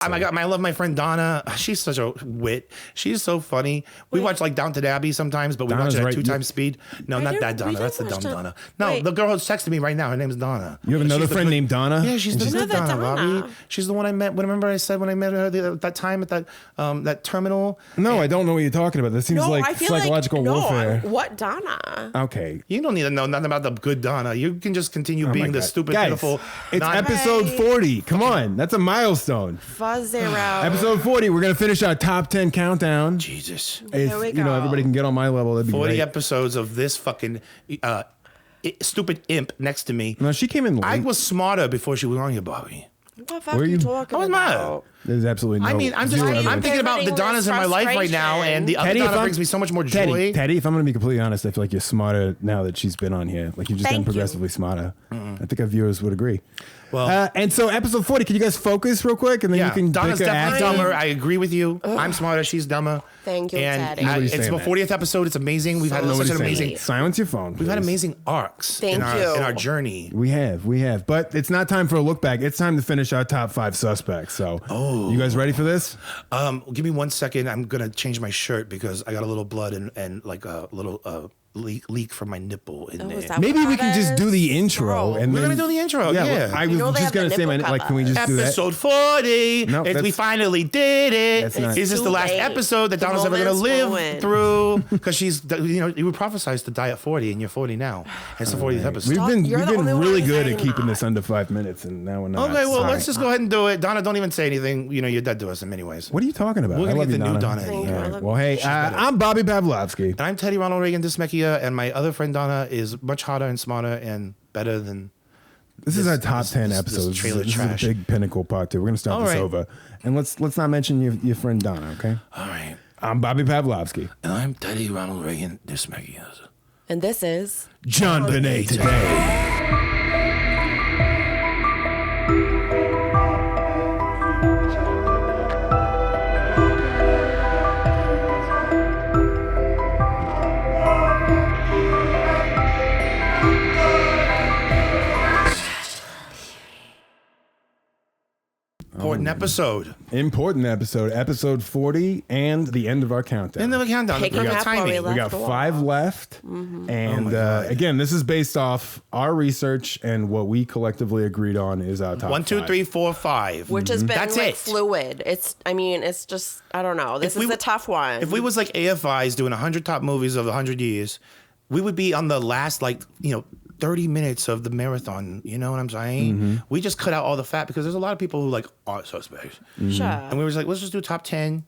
I love my friend Donna. She's such a wit. She's so funey. We watch like Downton Abbey sometimes, but we watch it at 2x speed. No, not that Donna. That's the dumb Donna. No, the girl who's texting me right now. Her name's Donna. You have another friend named Donna? Yeah, she's the good Donna, Bobby. She's the one I met. Remember I said when I met her that time at that terminal? No, I don't know what you're talking about. That seems like psychological warfare. What Donna? Okay. You don't need to know nothing about the good Donna. You can just continue being the stupid, pitiful. It's episode 40. Come on. That's a milestone. Fuzz zero. Episode 40, we're going to finish our top 10 countdown. Jesus. Here we go. Everybody can get on my level. That'd be 40 great. episodes of this fucking stupid imp next to me. No, she came in late. I was smarter before she was on here, Bobby. What the fuck are you talking I was about? There's absolutely no. I mean, I'm thinking about the Donnas in my life right now, and the other Donna brings me so much more joy. Teddy, if I'm going to be completely honest, I feel like you're smarter now that she's been on here. Like, you've just gotten progressively smarter. I think our viewers would agree. Well, and so episode 40, can you guys focus real quick? And then you can Donna's definitely dumber. I agree with you. I'm smarter. She's dumber. Thank you, and Teddy. It's the 40th episode. It's amazing. We've had such an amazing. Silence your phone. We've had amazing arcs in our journey. We have. But it's not time for a look back. It's time to finish our top 5 suspects. So, you guys ready for this? Give me 1 second. I'm gonna change my shirt because I got a little blood and like a little leak from my nipple in there. Maybe we can just do the intro. And we're gonna do the intro. Yeah. I was just gonna say, can we just do that? Episode 40. No, we finally did it. Is this the last episode that Donna's ever gonna live through? Because she's, you were prophesized to die at 40, and you're 40 now. It's the 40th episode. We've been really good at keeping this under 5 minutes, and now we're not. Okay, well, let's just go ahead and do it. Donna, don't even say anything. You're dead to us in many ways. What are you talking about? We're gonna get the new Donna. Right. Well, hey, I'm Bobby Pavlovsky. And I'm Teddy Ronald Reagan Dismecchia, and my other friend Donna is much hotter and smarter and better than. This is our top 10 episodes. This is a big pinnacle part 2. We're gonna start this over, and let's not mention your friend Donna. Okay. All right. I'm Bobby Pavlovsky. And I'm Teddy Ronald Reagan Dismecchia. And this is JonBenet today. Important episode. Episode 40 and the end of our countdown. End of the countdown. We got timing. We got 5 left. Mm-hmm. And again, this is based off our research and what we collectively agreed on is our top 1, 2, 3, 4, 5. Which has been fluid. It's just, I don't know. This is a tough one. If we was like AFIs doing 100 top movies of 100 years, we would be on the last 30 minutes of the marathon, you know what I'm saying? Mm-hmm. We just cut out all the fat because there's a lot of people who aren't suspects. Mm-hmm. Sure. And we were like, let's just do top 10.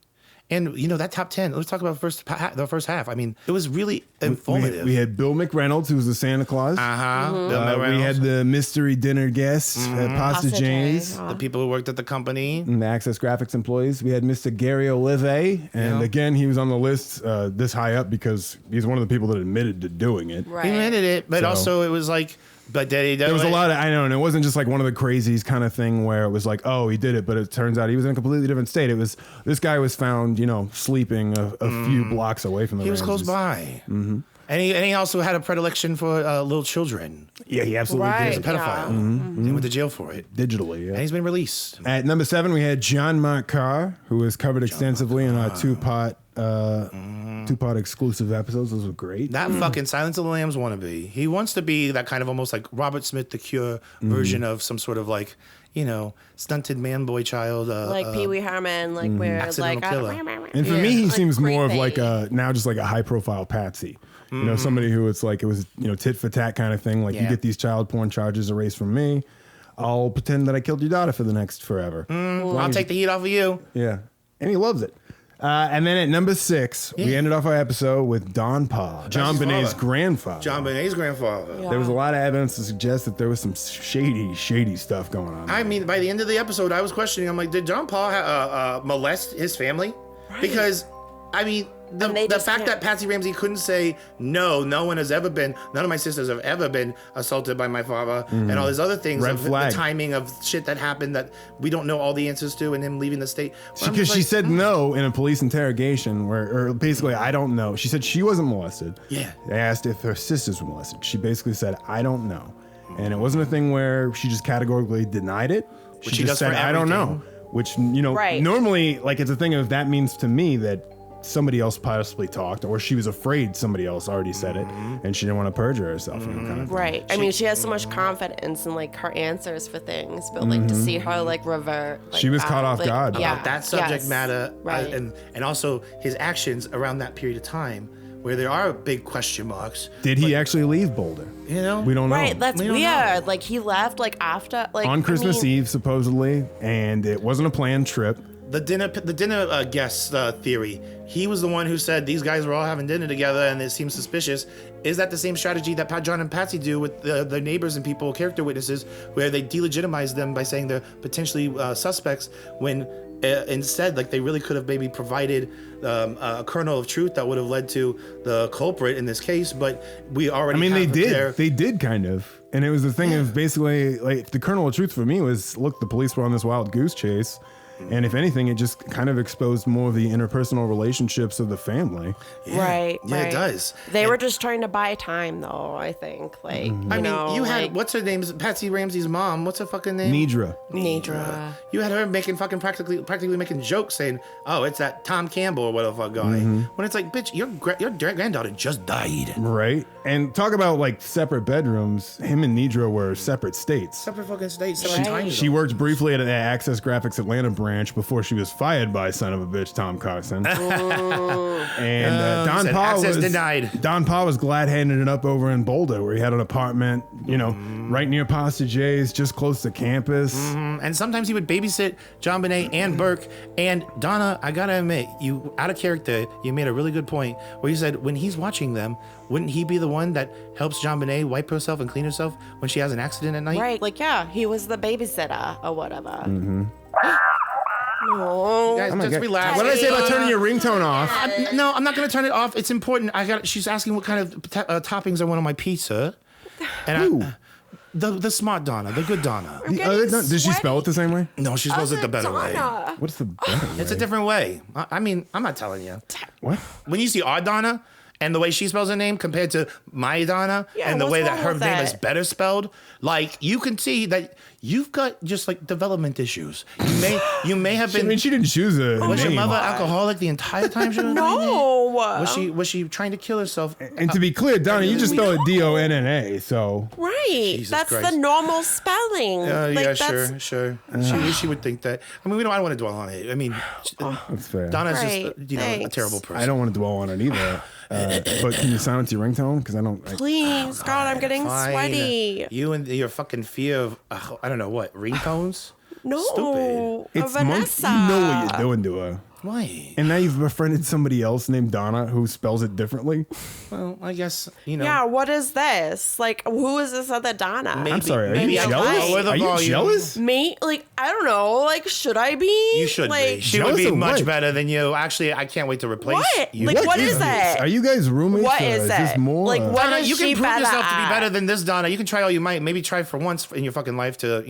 And that top 10, let's talk about the first half. I mean, it was really informative. We had Bill McReynolds, who was the Santa Claus. Mm-hmm. Bill McReynolds. We had the mystery dinner guests, Pasta Jays. The people who worked at the company. And the Access Graphics employees. We had Mr. Gary Olive. And again, he was on the list this high up because he's one of the people that admitted to doing it. Right. He admitted it, but also it was like, but did he do it? There was a lot of, I know, and it wasn't just like one of the crazies kind of thing where it was like, oh, he did it, but it turns out he was in a completely different state. It was, this guy was found, sleeping a few blocks away from the He was close by. Mm-hmm. And he also had a predilection for little children. Yeah, he absolutely did. He was a pedophile. Yeah. Mm-hmm. He went to jail for it. Digitally, yeah. And he's been released. At number 7, we had John Mark Carr, who was covered extensively in our two-part exclusive episodes. Those were great. That fucking Silence of the Lambs wannabe. He wants to be that kind of almost like Robert Smith the Cure version of some sort of stunted man boy child. Like Pee Wee Herman, where accidental killer. And for me, he seems more of like now just like a high profile patsy. Somebody who it was tit for tat kind of thing. Like you get these child porn charges erased from me. I'll pretend that I killed your daughter for the next forever. I'll take the heat off of you. Yeah. And he loves it. And then at number 6, we ended off our episode with Don Pa, JonBenet's grandfather. JonBenet's grandfather. Yeah. There was a lot of evidence to suggest that there was some shady stuff going on. I mean, by the end of the episode, I was questioning. I'm like, did John Pa molest his family? Right. Because, I mean, the fact that Patsy Ramsey couldn't say, no one has ever been, none of my sisters have ever been assaulted by my father, and all these other things, the timing of shit that happened that we don't know all the answers to, and him leaving the state. Because she said no in a police interrogation, or basically, I don't know. She said she wasn't molested. Yeah. They asked if her sisters were molested. She basically said, I don't know. And it wasn't a thing where she just categorically denied it. She just said, I don't know. which, normally, like, it's a thing of that means to me that somebody else possibly talked, or she was afraid somebody else already said it, and she didn't want to perjure herself. Kind of right. I mean, she has so much confidence in like her answers for things, but like to see her like revert. Like, she was caught off guard. About that subject matter, right. And also his actions around that period of time, where there are big question marks. Did he actually leave Boulder? We don't know. Right, that's weird. Like he left like after like on Christmas Eve supposedly, and it wasn't a planned trip. The dinner guest theory. He was the one who said these guys were all having dinner together, and it seems suspicious. Is that the same strategy that John and Patsy do with the neighbors and people, character witnesses, where they delegitimize them by saying they're potentially suspects when instead, like, they really could have maybe provided a kernel of truth that would have led to the culprit in this case, but we already. I mean, they did. Their... They did kind of, and it was the thing of basically like the kernel of truth for me was, look, the police were on this wild goose chase. And if anything, it just kind of exposed more of the interpersonal relationships of the family. Yeah. Right. Yeah, it does. They were just trying to buy time, though, I think. Like, you had, what's her name? Patsy Ramsey's mom. What's her fucking name? Nedra. You had her making fucking practically making jokes saying, oh, it's that Tom Campbell or whatever fuck guy. When it's like, bitch, your granddaughter just died. Right. And talk about like separate bedrooms. Him and Nedra were separate states. Separate fucking states. Separate time She worked briefly at Access Graphics Atlanta branch before she was fired by son of a bitch Tom Carson. And Don Pa was denied. Don Pa was glad handing it up over in Boulder, where he had an apartment, right near Pastor Jay's, just close to campus. And sometimes he would babysit JonBenet and Burke. And Donna, I gotta admit, you out of character, you made a really good point where you said when he's watching them, wouldn't he be the one that helps JonBenet wipe herself and clean herself when she has an accident at night? Right, like, yeah, he was the babysitter or whatever. No, guys, just relax. What did I say about turning your ringtone off? No, I'm not going to turn it off. It's important. She's asking what kind of toppings I want on my pizza. And the smart Donna, the good Donna. Did she spell it the same way? No, she spells it the better way. What's the better way? It's a different way. I mean, I'm not telling you. What? When you see our Donna and the way she spells her name compared to my Donna and the way that her name is better spelled, like, you can see that you've got just like development issues. You may have been. I mean, she didn't choose a name. Was your mother alcoholic the entire time she was No. Was she trying to kill herself? And to be clear, Donna, you just spell it Donna, so. Right. Jesus that's Christ. The normal spelling. Yeah, sure. She would think that. I mean, I don't want to dwell on it. I mean, that's fair. Donna's just a terrible person. I don't want to dwell on it either. But can you silence your ringtone? Because I don't. Please, God, I'm getting sweaty. You and your fucking fear of I don't know what ringtones. No, stupid. It's Vanessa. You know what you're doing to her. Why? And now you've befriended somebody else named Donna who spells it differently. Well, I guess Yeah, what is this? Like, who is this other Donna? I'm sorry. Are you jealous? Are you jealous? Me? Like, I don't know. Like, should I be? You should like, be. She would be much better than you. Actually, I can't wait to replace you. Like, what is that? Are you guys roommates? What is this it? more? Like, what Donna, is you she can prove yourself at? to be better than this, Donna. You can try all you might. Maybe try for once in your fucking life to,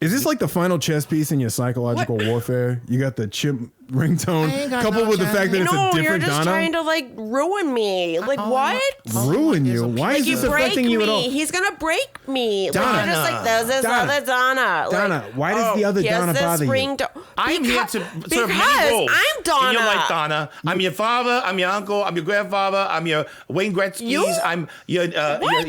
Is this like the final chess piece in your psychological warfare? You got the chimp ringtone coupled with the fact that it's a different you're just Donna? trying to like ruin me. Like what? Ruin you? Why is this affecting you at all? He's gonna break me. Donna. Like, just like there's this other Donna. Donna, why does the other Donna bother you? I'm here to serve many roles. I'm Donna. In your life, Donna. I'm your father. I'm your uncle. I'm your grandfather. I'm your Wayne Gretzky's. I'm your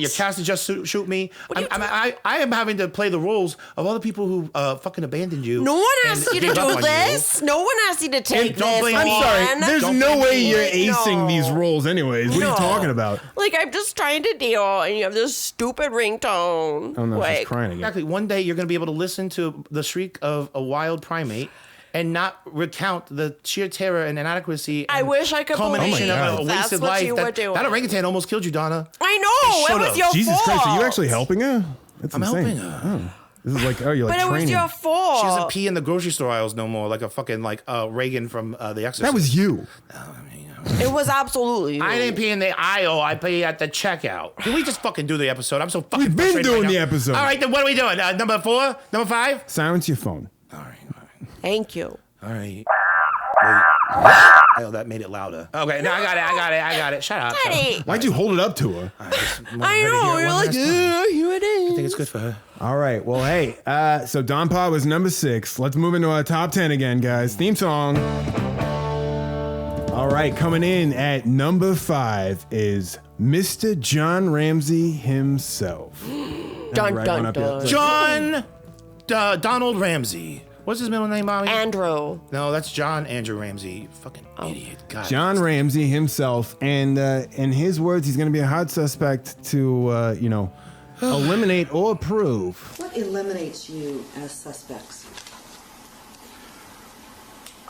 cast to just shoot me. I am having to play the roles of all the people who fucking abandoned you. No one asked you to do this. No one asked you to take this. I'm sorry. There's no way you're acing these roles anyways. What are you talking about? Like, I'm just trying to deal, and you have this stupid ringtone. Oh no, she's crying again. Exactly. One day you're going to be able to listen to the shriek of a wild primate and not recount the sheer terror and inadequacy. I wish I could culmination believe of a that's wasted what life. you were doing. That orangutan almost killed you, Donna. I know. It was your fault. Jesus Christ, are you actually helping her? That's I'm insane. helping her. Oh. This is like, you're like but it training. was your fault. She doesn't pee in the grocery store aisles no more, like a fucking Reagan from The Exorcist. That was you. It was absolutely you. I didn't pee in the aisle. I pee at the checkout. Can we just fucking do the episode? I'm so fucking. We've been frustrated doing right the now. episode. All right, then what are we doing? Number 4, number 5. Silence your phone. All right. Thank you. All right. Oh, that made it louder. Okay, no, I got it. Shut up. Daddy. Why'd you hold it up to her? I know. You're like, here it is. think it's good for her. All right. Well, hey, so Don Pa was number 6. Let's move into our top 10 again, guys. Theme song. All right, coming in at number 5 is Mr. John Ramsey himself. Dun, dun, dun. John Donald Ramsey. What's his middle name, Mommy? Andrew. No, that's John Andrew Ramsey. Fucking idiot. God. John Ramsey himself, and in his words, he's going to be a hard suspect to, eliminate or prove. What eliminates you as suspects?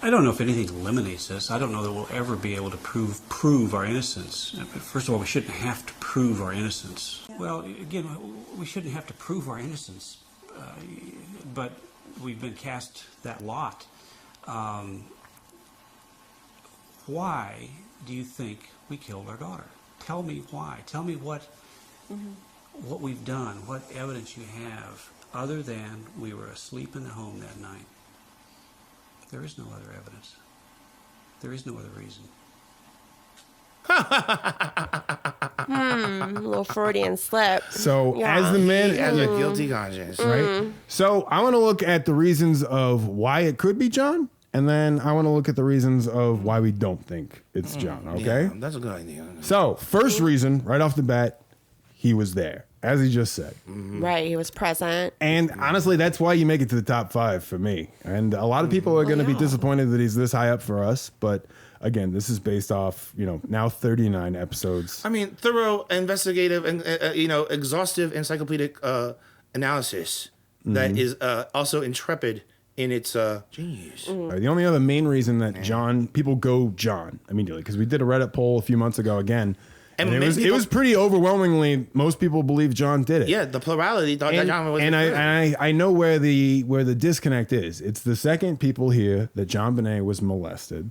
I don't know if anything eliminates us. I don't know that we'll ever be able to prove our innocence. First of all, we shouldn't have to prove our innocence. Well, again, we shouldn't have to prove our innocence, but we've been cast that lot. Why do you think we killed our daughter? Tell me why. Tell me what we've done, what evidence you have, other than we were asleep in the home that night. There is no other evidence. There is no other reason. A little Freudian slip. So, as the man, He has a guilty conscience. right? So, I want to look at the reasons of why it could be John, and then I want to look at the reasons of why we don't think it's John, okay? Yeah, that's a good idea. So, first reason, right off the bat, he was there, as he just said. Right, he was present. And honestly, that's why you make it to the top 5 for me. And a lot of people are going to be disappointed that he's this high up for us. But again, this is based off, now 39 episodes. I mean, thorough, investigative, and exhaustive encyclopedic analysis that is also intrepid in its genius. The only other main reason that people go John immediately, because we did a Reddit poll a few months ago again. And it was pretty overwhelmingly, most people believe John did it. Yeah, the plurality thought that John was and I know where the disconnect is. It's the second people hear that JonBenet was molested,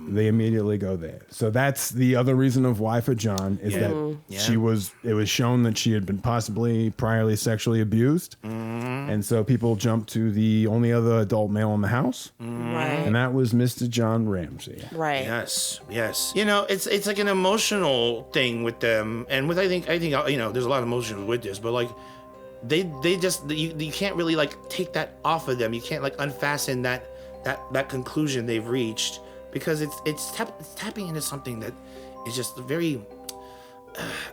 they immediately go there. So that's the other reason of why for John is that it was shown that she had been possibly priorly sexually abused. And so people jumped to the only other adult male in the house. Right. And that was Mr. John Ramsey. Right. Yes. It's like an emotional thing with them, and with I think there's a lot of emotions with this, but like they just you can't really like take that off of them. You can't like unfasten that conclusion they've reached, because it's tapping into something that is just very.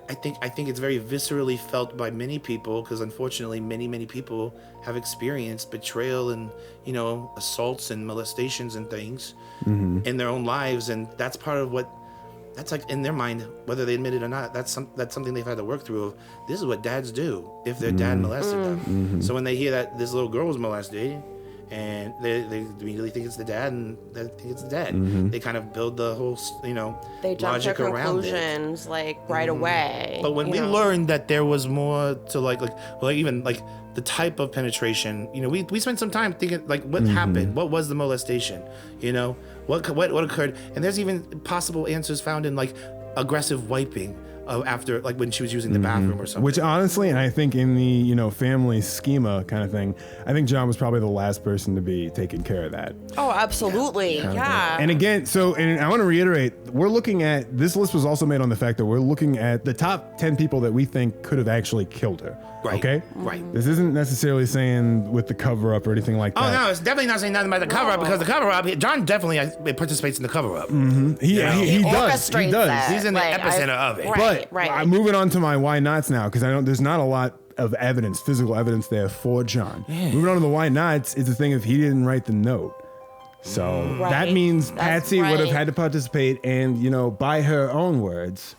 I think it's very viscerally felt by many people, because unfortunately many people have experienced betrayal and assaults and molestations and things in their own lives, and that's part of what that's like in their mind, whether they admit it or not. That's something they've had to work through. This is what dads do if their dad molested them. So when they hear that this little girl was molested, and they immediately think it's the dad, and they think it's the dad. They kind of build the whole, they jump to logic around it. conclusions like right away. But when we learned that there was more to like even like the type of penetration, we spent some time thinking like what happened, what was the molestation, what occurred, and there's even possible answers found in like aggressive wiping after, like when she was using the bathroom or something. Which honestly, and I think in the family schema kind of thing, I think John was probably the last person to be taking care of that. Oh, absolutely, yeah. And again, and I want to reiterate, we're looking at, this list was also made on the fact that we're looking at the top 10 people that we think could have actually killed her. Right. Okay? Right. This isn't necessarily saying with the cover up or anything like that. Oh no, it's definitely not saying nothing about the cover up, because the cover up, John definitely participates in the cover up. He does. orchestrates that. He's in the epicenter of it. Right. But I'm moving on to my why nots now, because I know there's not a lot of evidence, physical evidence there for John. Moving on to the why nots is the thing of he didn't write the note. So that means Patsy would have had to participate, and by her own words,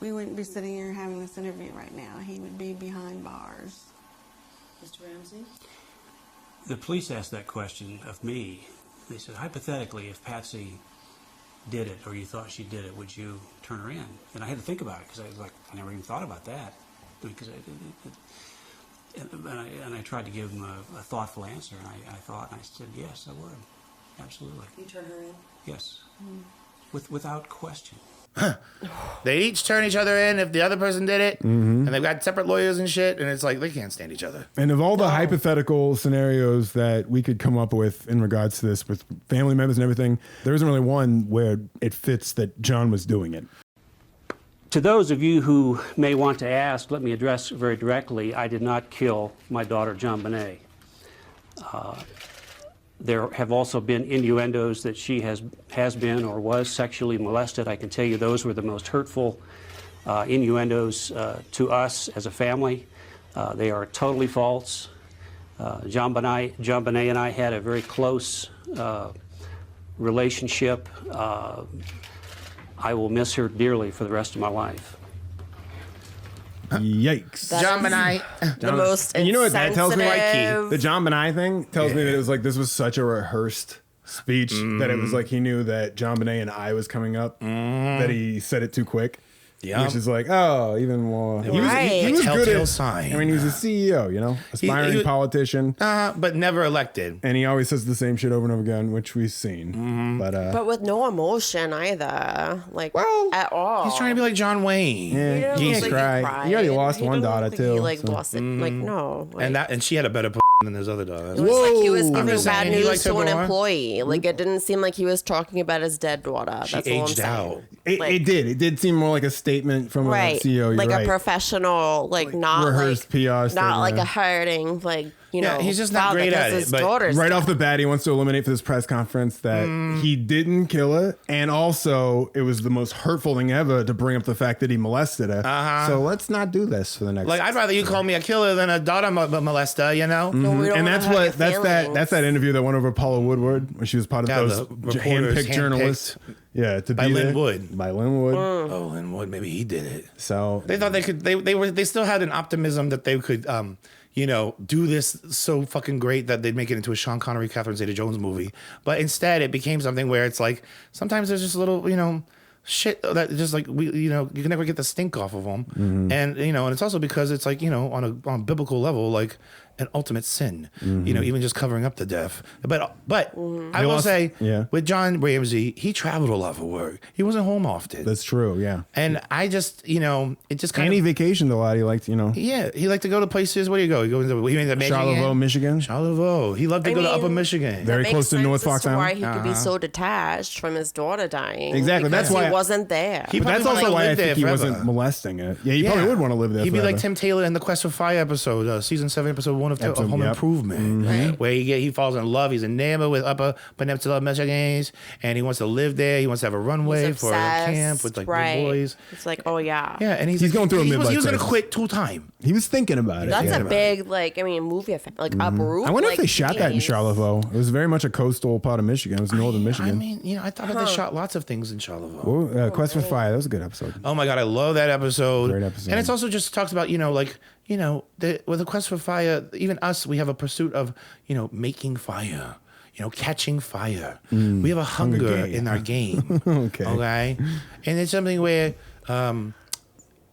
we wouldn't be sitting here having this interview right now. He would be behind bars. Mr. Ramsey? The police asked that question of me. They said, hypothetically, if Patsy did it, or you thought she did it, would you turn her in? And I had to think about it, because I was like, I never even thought about that. Because I tried to give him a thoughtful answer, and I thought, and I said, yes, I would. Absolutely. You turn her in? Yes. Without question. They each turn each other in if the other person did it, and they've got separate lawyers and shit, and it's like they can't stand each other. And of all the hypothetical scenarios that we could come up with in regards to this with family members and everything, there isn't really one where it fits that John was doing it. To those of you who may want to ask, let me address very directly, I did not kill my daughter, JonBenet. There have also been innuendos that she has been or was sexually molested. I can tell you those were the most hurtful innuendos to us as a family. They are totally false. JonBenet and I had a very close relationship. I will miss her dearly for the rest of my life. Yikes. JonBenet. The most And you know what that tells me? insensitive- The JonBenet thing tells me that it was like this was such a rehearsed speech that it was like he knew that JonBenet and I was coming up, that he said it too quick. Yeah. Which is like, oh, even more. He was good telltale at, sign. I mean, he was a CEO, you know, aspiring he was- politician. But never elected. And he always says the same shit over and over again, which we've seen. But with no emotion either, like at all. He's trying to be like John Wayne. Yeah, He didn't he look can't like cry. cried. He already lost He one didn't daughter look like too. He like so. lost it. Like no. Like, And she had a better than his other daughter. it was like he was giving just bad saying, he news liked her to an more. employee. Like it didn't seem like he was talking about his dead daughter. She That's all I'm aged saying. out. It did. It did seem more like a statement from Right, a CEO. You're like right. a professional, like not rehearsed like PR statement, not like yeah. a hurting, like Yeah, he's just not father, great 'cause at it, his but daughter's Right dead. off the bat, he wants to eliminate for this press conference that he didn't kill her, and also it was the most hurtful thing ever to bring up the fact that he molested her. So let's not do this for the next. Like, I'd rather you call me a killer than a daughter molester, you know? No, we don't and wanna that's hurt your what that's that feelings. interview that went over Paula Woodward when she was part of Yeah, those the reporters handpicked handpicked journalists. Yeah, to by be Lynn there. Wood. By Lynn Wood. Oh, and what? Maybe he did it. So They thought they could. They still had an optimism that they could, do this so fucking great that they'd make it into a Sean Connery, Catherine Zeta-Jones movie. But instead, it became something where it's like sometimes there's just a little, shit that just like you can never get the stink off of them, and and it's also because it's like on a biblical level like an ultimate sin, even just covering up the death. But I will say, with John Ramsey, he traveled a lot for work. He wasn't home often. that's true. Yeah. And I just, it just kind And he of. vacationed a lot. He liked, Yeah, he liked to go to places. Where do you go? He goes to Michigan. Charlottesville, Michigan. Charlottesville. He loved to I go to Upper mean, Michigan. Very Makes close to sense North as Fox to Island. why he could be so detached from his daughter dying. Exactly, that's because why he wasn't there. He But that's probably also wanted why to I live think there he forever. wasn't molesting it. Yeah, he probably would want to live there. He'd be forever. like Tim Taylor in the Quest for Fire episode, season 7, episode 1 of Episode, Home yep. Improvement, Right. where he falls in love. He's enamored with Upper Peninsula, Michigan, and he wants to live there. He wants to have a runway He's for a camp obsessed, with like right. the boys. It's like, oh yeah. Yeah, and He's going through a he midlife was going to crisis. quit 2 times. He was thinking about it. That's yeah. a big movie effect, like uproot. I wonder like, if they shot that in geez. Charlottesville. It was very much a coastal part of Michigan. It was northern Michigan. I mean, I thought that they shot lots of things in Charlottesville. Well, Quest for Fire. That was a good episode. Oh my god, I love that episode. Great episode. And it's also just talks about with the Quest for Fire. Even us, we have a pursuit of making fire. Catching fire. We have a hunger Game. in our game. Okay. Okay. And it's something where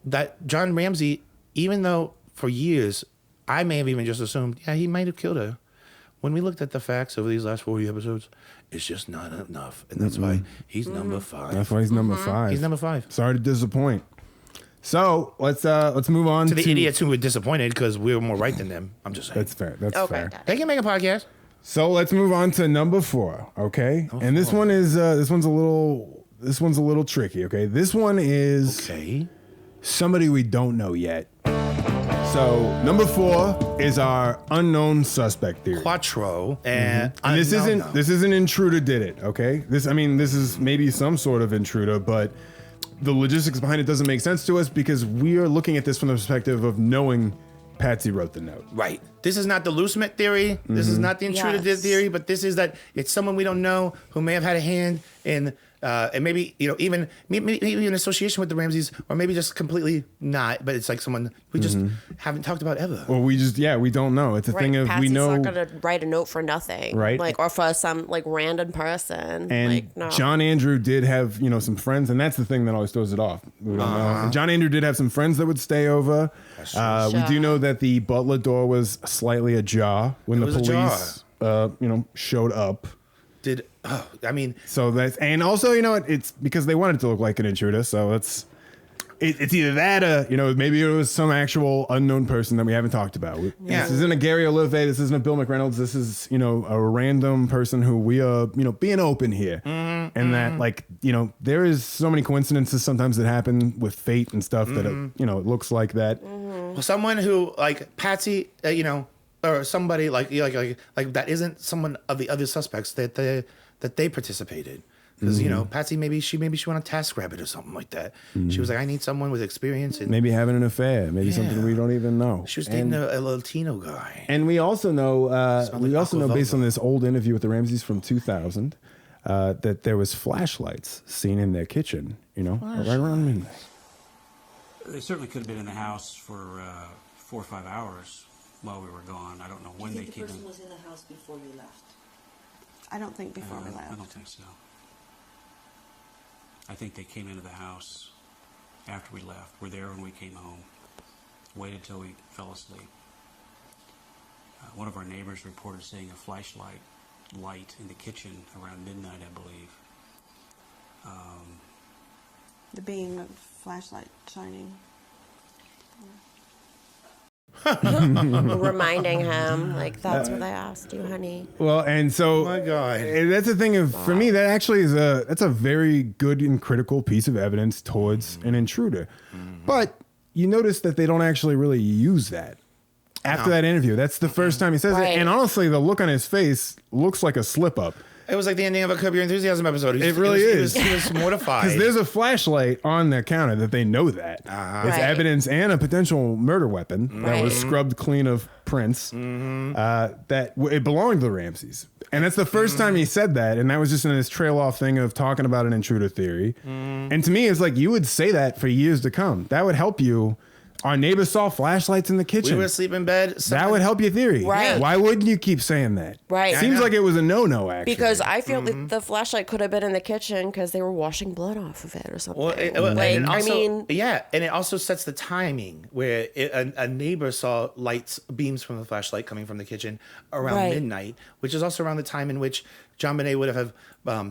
that John Ramsey, even though for years I may have even just assumed, he might have killed her. When we looked at the facts over these last 40 episodes, it's just not enough, and that's why he's number 5. That's why he's number 5. He's number 5. Sorry to disappoint. So let's move on To the idiots who were disappointed because we were more right than them. I'm just saying. That's fair. That's Okay. fair. They can make a podcast. So let's move on to number 4. Okay, and this one is this one's a little tricky. Okay, this one is Okay. somebody we don't know yet. So number 4 is our unknown suspect theory. Quattro and And this isn't intruder did it, okay? This is maybe some sort of intruder, but the logistics behind it doesn't make sense to us because we are looking at this from the perspective of knowing Patsy wrote the note. right. This is not the Loosement theory. This is not the intruder did Yes. theory, but this is that it's someone we don't know who may have had a hand in, and maybe even maybe in association with the Ramseys, or maybe just completely not. But it's like someone we just haven't talked about ever. Well, we don't know. It's a Right. thing of Patsy's we know. not gonna write a note for nothing, Right. Like, or for some random person. And like, no. John Andrew did have, some friends, and that's the thing that always throws it off. We don't know. And John Andrew did have some friends that would stay over. We do know that the butler door was slightly ajar when It the was a police, showed up. I mean, So that's, and also, it's because they wanted it to look like an intruder. So it's, it's either that or, maybe it was some actual unknown person that we haven't talked about. This isn't a Gary Olive. This isn't a Bill McReynolds. This is, a random person who we are, being open here. And that, there is so many coincidences sometimes that happen with fate and stuff that, it looks like that. Well, someone who, like Patsy, or somebody like that isn't someone of the other suspects that they participated. Because Patsy maybe she went on TaskRabbit or something like that. She was like, I need someone with experience and maybe having an affair, maybe something we don't even know. She was dating a Latino guy. And we also know based on this old interview with the Ramseys from 2000 that there was flashlights seen in their kitchen. Right around midnight. They certainly could have been in the house for 4 or 5 hours while we were gone. I don't know when they came in. The person was in the house before you left. I don't think before we left. I don't think so. I think they came into the house after we left. Were there when we came home. Waited till we fell asleep. One of our neighbors reported seeing a flashlight light in the kitchen around midnight, I believe. The beam of flashlight shining. Reminding him, like, that's what I asked you, honey. Well, and so, oh my God, that's the thing for me, that actually is that's a very good and critical piece of evidence towards an intruder. But you notice that they don't actually really use that after that interview. That's the first time he says it. And honestly, the look on his face looks like a slip up. It was like the ending of a Curb Your Enthusiasm episode. It really is. He was mortified. Because there's a flashlight on the counter that they know that. It's evidence and a potential murder weapon that was scrubbed clean of prints. That it belonged to the Ramseys. And that's the first time he said that. And that was just in this trail off thing of talking about an intruder theory. And to me, it's like you would say that for years to come. That would help you. Our neighbor saw flashlights in the kitchen. We were asleep in bed. That would help your theory. Right. Why wouldn't you keep saying that? Right. Seems like it was a no-no, actually. Because I feel that the flashlight could have been in the kitchen because they were washing blood off of it or something. Well, and it also sets the timing where a neighbor saw beams from the flashlight coming from the kitchen around midnight, which is also around the time in which JonBenet would have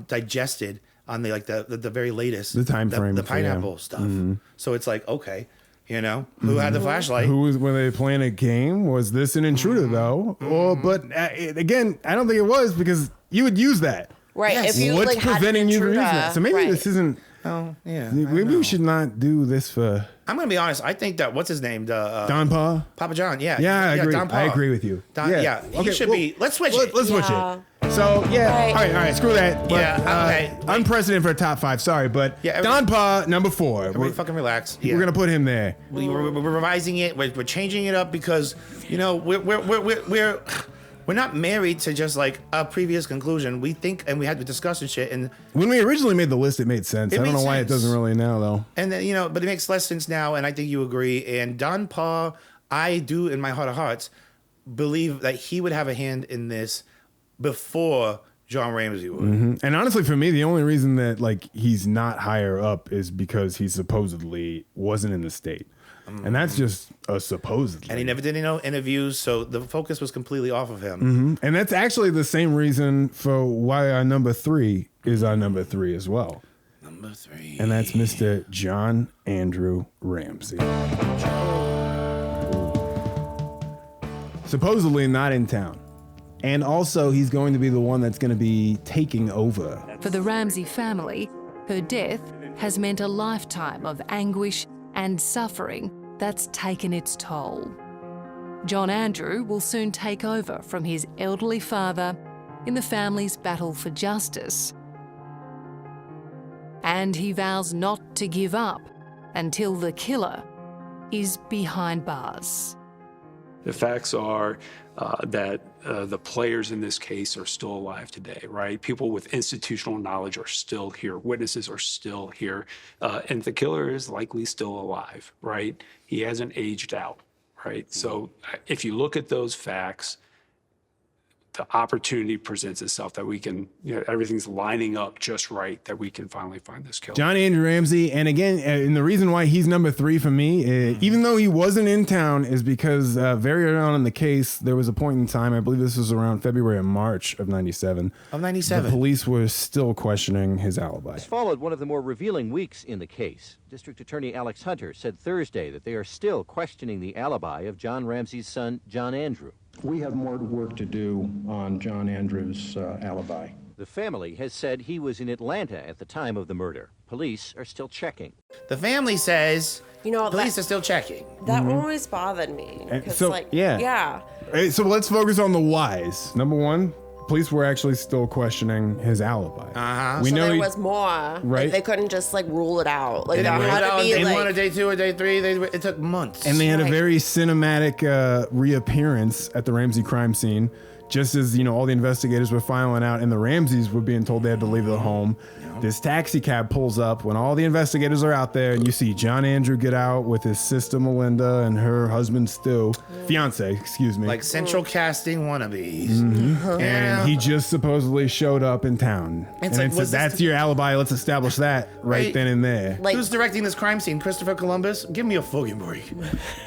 digested on the very latest the time frame, the pineapple stuff. So it's like, okay. Who had the flashlight? Were they playing a game? Was this an intruder though? But again, I don't think it was because you would use that. Right. Yes. If you, what's preventing you from using that? So maybe this isn't. Oh yeah. Maybe we should not do this for. I'm gonna be honest. I think that what's his name? Don Pa. Papa John. Yeah. Yeah, I agree. Don Pa. I agree with you. Yeah. He should be. Let's switch it. Let's switch it. So Right. all right, screw that. But, okay. Unprecedented for a top 5. Sorry, but Don Pa number 4. Everybody fucking relax. We're gonna put him there. We're revising it. We're changing it up because we're not married to just like a previous conclusion. We think and we had to discuss and shit. And when we originally made the list, it made sense. I don't know why it doesn't really now though. And then but it makes less sense now. And I think you agree. And Don Pa, I do in my heart of hearts believe that he would have a hand in this before John Ramsey would. And honestly, for me, the only reason that he's not higher up is because he supposedly wasn't in the state. And that's just a supposedly. And he never did any interviews, so the focus was completely off of him. And that's actually the same reason for why our number 3 is our number 3 as well. Number 3. And that's Mr. John Andrew Ramsey. Supposedly not in town. And also, he's going to be the one that's going to be taking over. For the Ramsey family, her death has meant a lifetime of anguish and suffering that's taken its toll. John Andrew will soon take over from his elderly father in the family's battle for justice. And he vows not to give up until the killer is behind bars. The facts are that the players in this case are still alive today, right? People with institutional knowledge are still here. Witnesses are still here. And the killer is likely still alive, right? He hasn't aged out, right? So if you look at those facts, the opportunity presents itself that we can, everything's lining up just right, that we can finally find this killer. John Andrew Ramsey, and again, and the reason why he's number 3 for me, even though he wasn't in town, is because very early on in the case, there was a point in time, I believe this was around February or March of 97. Of 97. The police were still questioning his alibi. This followed one of the more revealing weeks in the case. District Attorney Alex Hunter said Thursday that they are still questioning the alibi of John Ramsey's son, John Andrew. We have more work to do on John Andrew's alibi. The family has said he was in Atlanta at the time of the murder. Police are still checking. The family says police are still checking. That always bothered me. So, yeah. So let's focus on the whys. Number 1, police were actually still questioning his alibi. We know there was more. Right. Like, they couldn't just rule it out. Like, They there didn't had to be day 1 or day 2 or day 3. It took months. And they had a very cinematic reappearance at the Ramsey crime scene, just as all the investigators were filing out, and the Ramseys were being told they had to leave the home. This taxi cab pulls up when all the investigators are out there, and you see John Andrew get out with his sister Melinda and her husband Stu, fiance, excuse me, like central casting wannabes. And he just supposedly showed up in town. And said, that's your alibi. Let's establish that right then and there. Like, who's directing this crime scene? Christopher Columbus? Give me a fucking break.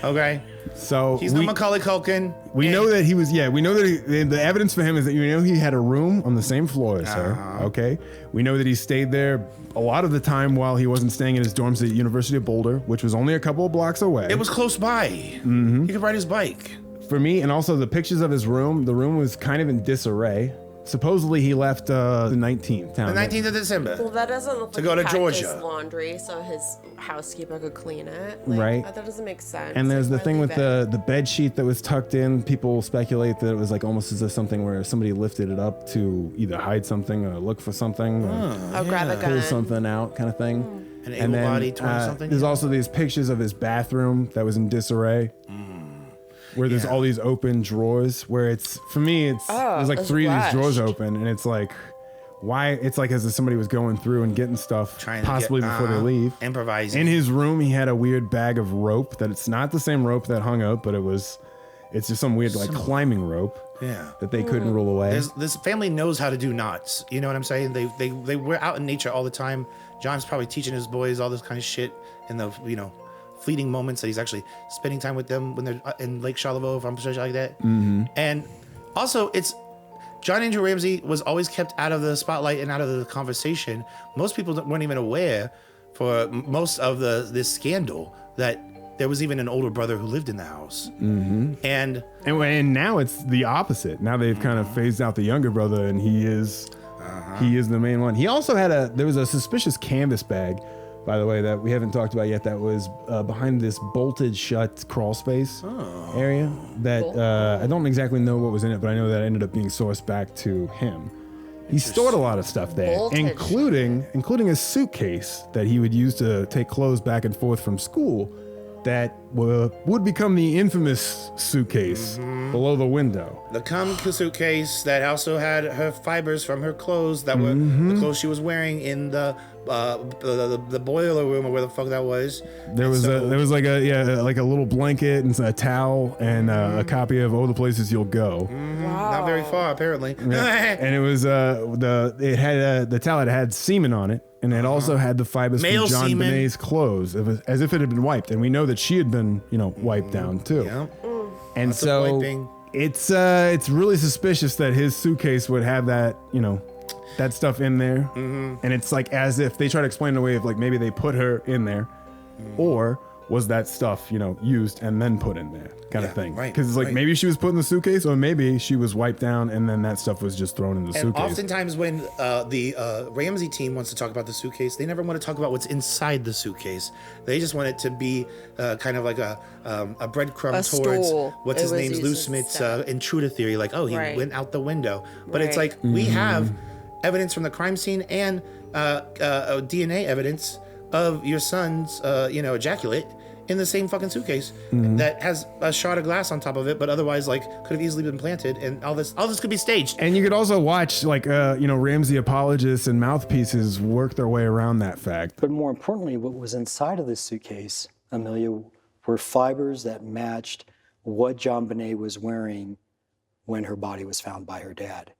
Okay. So he's no Macaulay Culkin. We know that he was. We know that the evidence for him is that he had a room on the same floor as her. Okay. We know that he stayed there a lot of the time while he wasn't staying in his dorms at University of Boulder, which was only a couple of blocks away. It was close by. He could ride his bike. For me, and also the pictures of his room, the room was kind of in disarray. Supposedly he left the 19th. The 19th of December. Well, that doesn't look to like go to he Georgia. His laundry, so his housekeeper could clean it. Right. That doesn't make sense. And there's the thing with the bed sheet that was tucked in. People speculate that it was almost as if something where somebody lifted it up to either hide something or look for something, or grab a gun, pull something out, kind of thing. An able-bodied toy or something. There's also these pictures of his bathroom that was in disarray. Where there's all these open drawers, where for me, there's 3 of these drawers open, and it's why? It's as if somebody was going through and getting stuff, possibly before they leave. Improvising. In his room, he had a weird bag of rope that it's not the same rope that hung up, but it's just some weird climbing rope. Yeah. That they couldn't rule away. This family knows how to do knots. You know what I'm saying? They were out in nature all the time. John's probably teaching his boys all this kind of shit in the fleeting moments that he's actually spending time with them when they're in Lake Charlevoix, if I'm sure like that. And also, John Andrew Ramsey was always kept out of the spotlight and out of the conversation. Most people weren't even aware for most of this scandal that there was even an older brother who lived in the house. And now it's the opposite. Now they've kind of phased out the younger brother, and he is the main one. He also had there was a suspicious canvas bag, by the way, that we haven't talked about yet, that was behind this bolted shut crawl space area that I don't exactly know what was in it, but I know that ended up being sourced back to him. He stored a lot of stuff there, including a suitcase that he would use to take clothes back and forth from school that would become the infamous suitcase below the window. The cum suitcase that also had her fibers from her clothes that were the clothes she was wearing in the boiler room, or where the fuck that was. There was like a little blanket and a towel and a copy of "Oh, the Places You'll Go." Wow. Not very far, apparently. And it was the towel had semen on it, and it also had the fibers Male from JonBenet's semen. clothes, as if it had been wiped. And we know that she had been wiped down too. Yeah. And Lots of so wiping. it's really suspicious that his suitcase would have that that stuff in there. And it's as if they try to explain it away of maybe they put her in there, or was that stuff used and then put in there kind of thing. Right, Because it's maybe she was put in the suitcase, or maybe she was wiped down and then that stuff was just thrown in the And suitcase. oftentimes when the Ramsey team wants to talk about the suitcase, they never want to talk about what's inside the suitcase. They just want it to be kind of like a breadcrumb towards stool. what's his It was name's used Lou as Smith's stuff. intruder theory. He Right. went out the window. But it's Right. we have evidence from the crime scene and DNA evidence of your son's ejaculate in the same fucking suitcase that has a shard of glass on top of it, but otherwise could have easily been planted, and all this could be staged. And you could also watch Ramsey apologists and mouthpieces work their way around that fact. But more importantly, what was inside of this suitcase, Amelia, were fibers that matched what JonBenet was wearing when her body was found by her dad,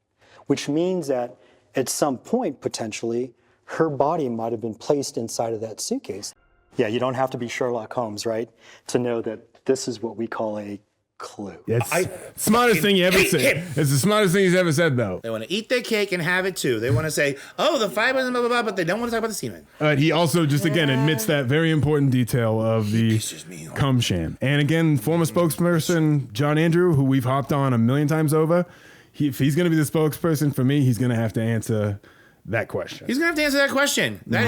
which means that at some point, potentially, her body might have been placed inside of that suitcase. Yeah, you don't have to be Sherlock Holmes, right, to know that this is what we call a clue. It's smartest thing you ever said. It's the smartest thing he's ever said, though. They want to eat their cake and have it too. They want to say, oh, the fibers and blah, blah, blah, but they don't want to talk about the semen. He also just, again, admits that very important detail of the cum sham. And again, former spokesperson John Andrew, who we've hopped on a million times over, if he's going to be the spokesperson for me, he's going to have to answer that question. He's going to have to answer that question. That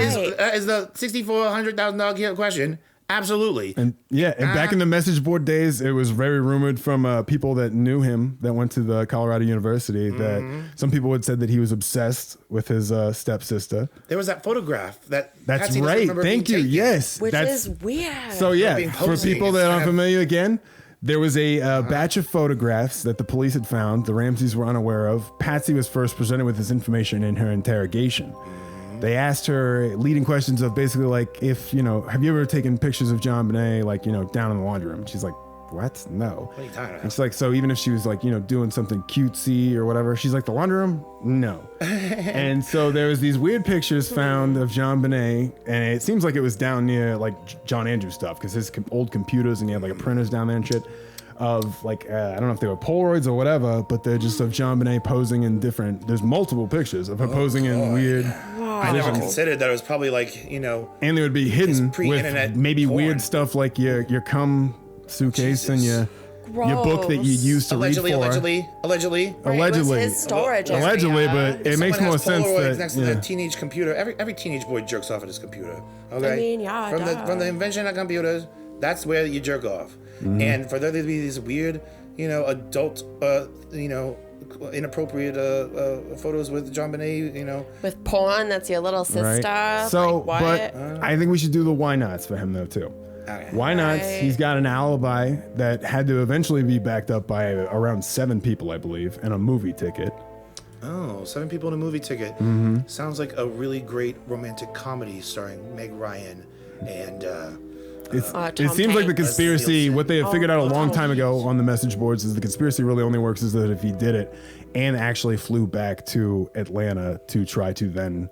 is the $6,400,000 question. Absolutely. And back in the message board days, it was very rumored from people that knew him that went to the Colorado University that some people had said that he was obsessed with his stepsister. There was that photograph that's Patsy right. Thank you. Yes. Which is weird. So for people that aren't familiar again, there was a batch of photographs that the police had found the Ramseys were unaware of. Patsy was first presented with this information in her interrogation. They asked her leading questions of basically like, have you ever taken pictures of JonBenet, like, down in the laundry room? She's like, what? No. What are you talking about? And she's like, so even if she was like, doing something cutesy or whatever, she's like, the laundry room? No. And so there was these weird pictures found of JonBenet, and it seems like it was down near like John Andrew stuff, because his old computers, and he had like printers down there and shit. Of like, I don't know if they were Polaroids or whatever, but they're just of JonBenet posing in there's multiple pictures of her posing in weird. I never considered that it was probably like, and they would be hidden with maybe porn. Weird stuff like your cum suitcase and your book that you used to read for. Allegedly. Right, it was his storage area. Allegedly, but it makes more sense that next to the teenage computer. Every teenage boy jerks off at his computer. Okay. I mean, from the invention of computers, that's where you jerk off. Mm-hmm. And for there to be these weird, adult, inappropriate photos with JonBenet, with porn, that's your little sister. Right. So, like, but I think we should do the why nots for him though too. Okay. Why nots? He's got an alibi that had to eventually be backed up by around 7 people, I believe, and a movie ticket. Oh, 7 people and a movie ticket. Mm-hmm. Sounds like a really great romantic comedy starring Meg Ryan and. It seems like the conspiracy, what they had figured out a long time ago on the message boards, is the conspiracy really only works is that if he did it and actually flew back to Atlanta to try to then,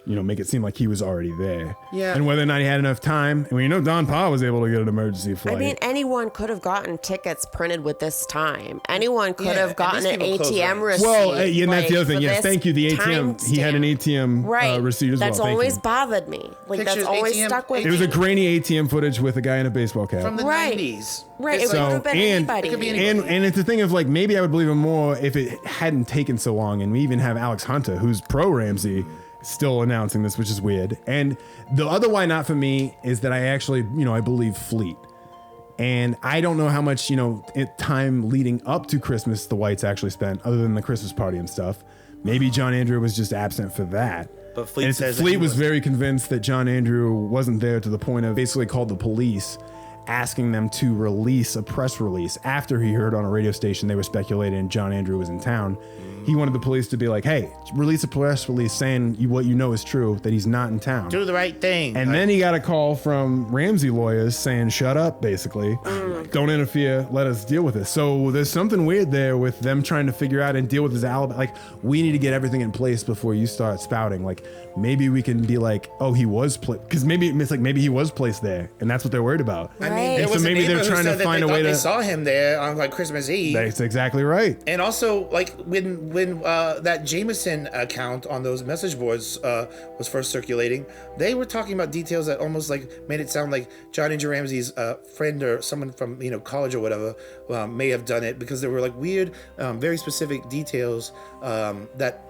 make it seem like he was already there. Yeah. And whether or not he had enough time. I mean, Don Pa was able to get an emergency flight. I mean, anyone could have gotten tickets printed with this time. Anyone could have gotten an ATM receipt. Well, and that's the other thing. Yes, thank you. The ATM. He had an ATM receipt as well. That's always bothered me. Like, that's always ATM, stuck with me. It was a grainy ATM footage with a guy in a baseball cap. From the 90s. Right. It could have been anybody. And it's the thing of like, maybe I would believe him more if it hadn't taken so long. And we even have Alex Hunter, who's pro Ramsey, still announcing this, which is weird. And the other why not for me is that I actually, I believe Fleet. And I don't know how much, time leading up to Christmas the Whites actually spent, other than the Christmas party and stuff. Maybe John Andrew was just absent for that. But Fleet was very convinced that John Andrew wasn't there, to the point of basically called the police, asking them to release a press release after he heard on a radio station they were speculating John Andrew was in town. He wanted the police to be like, hey, release a press release saying what you know is true, that he's not in town. Do the right thing. And then he got a call from Ramsey lawyers saying, shut up, basically. Don't interfere. Let us deal with this. So there's something weird there with them trying to figure out and deal with his alibi. Like, we need to get everything in place before you start spouting. Like, maybe we can be like, oh, he was because maybe he was placed there, and that's what they're worried about. I mean, there was so maybe they're trying to find a way to. They saw him there on like Christmas Eve. That's exactly right. And also, like when that Jameson account on those message boards was first circulating, they were talking about details that almost like made it sound like John Andrew Ramsey's friend or someone from college or whatever may have done it, because there were like weird, very specific details that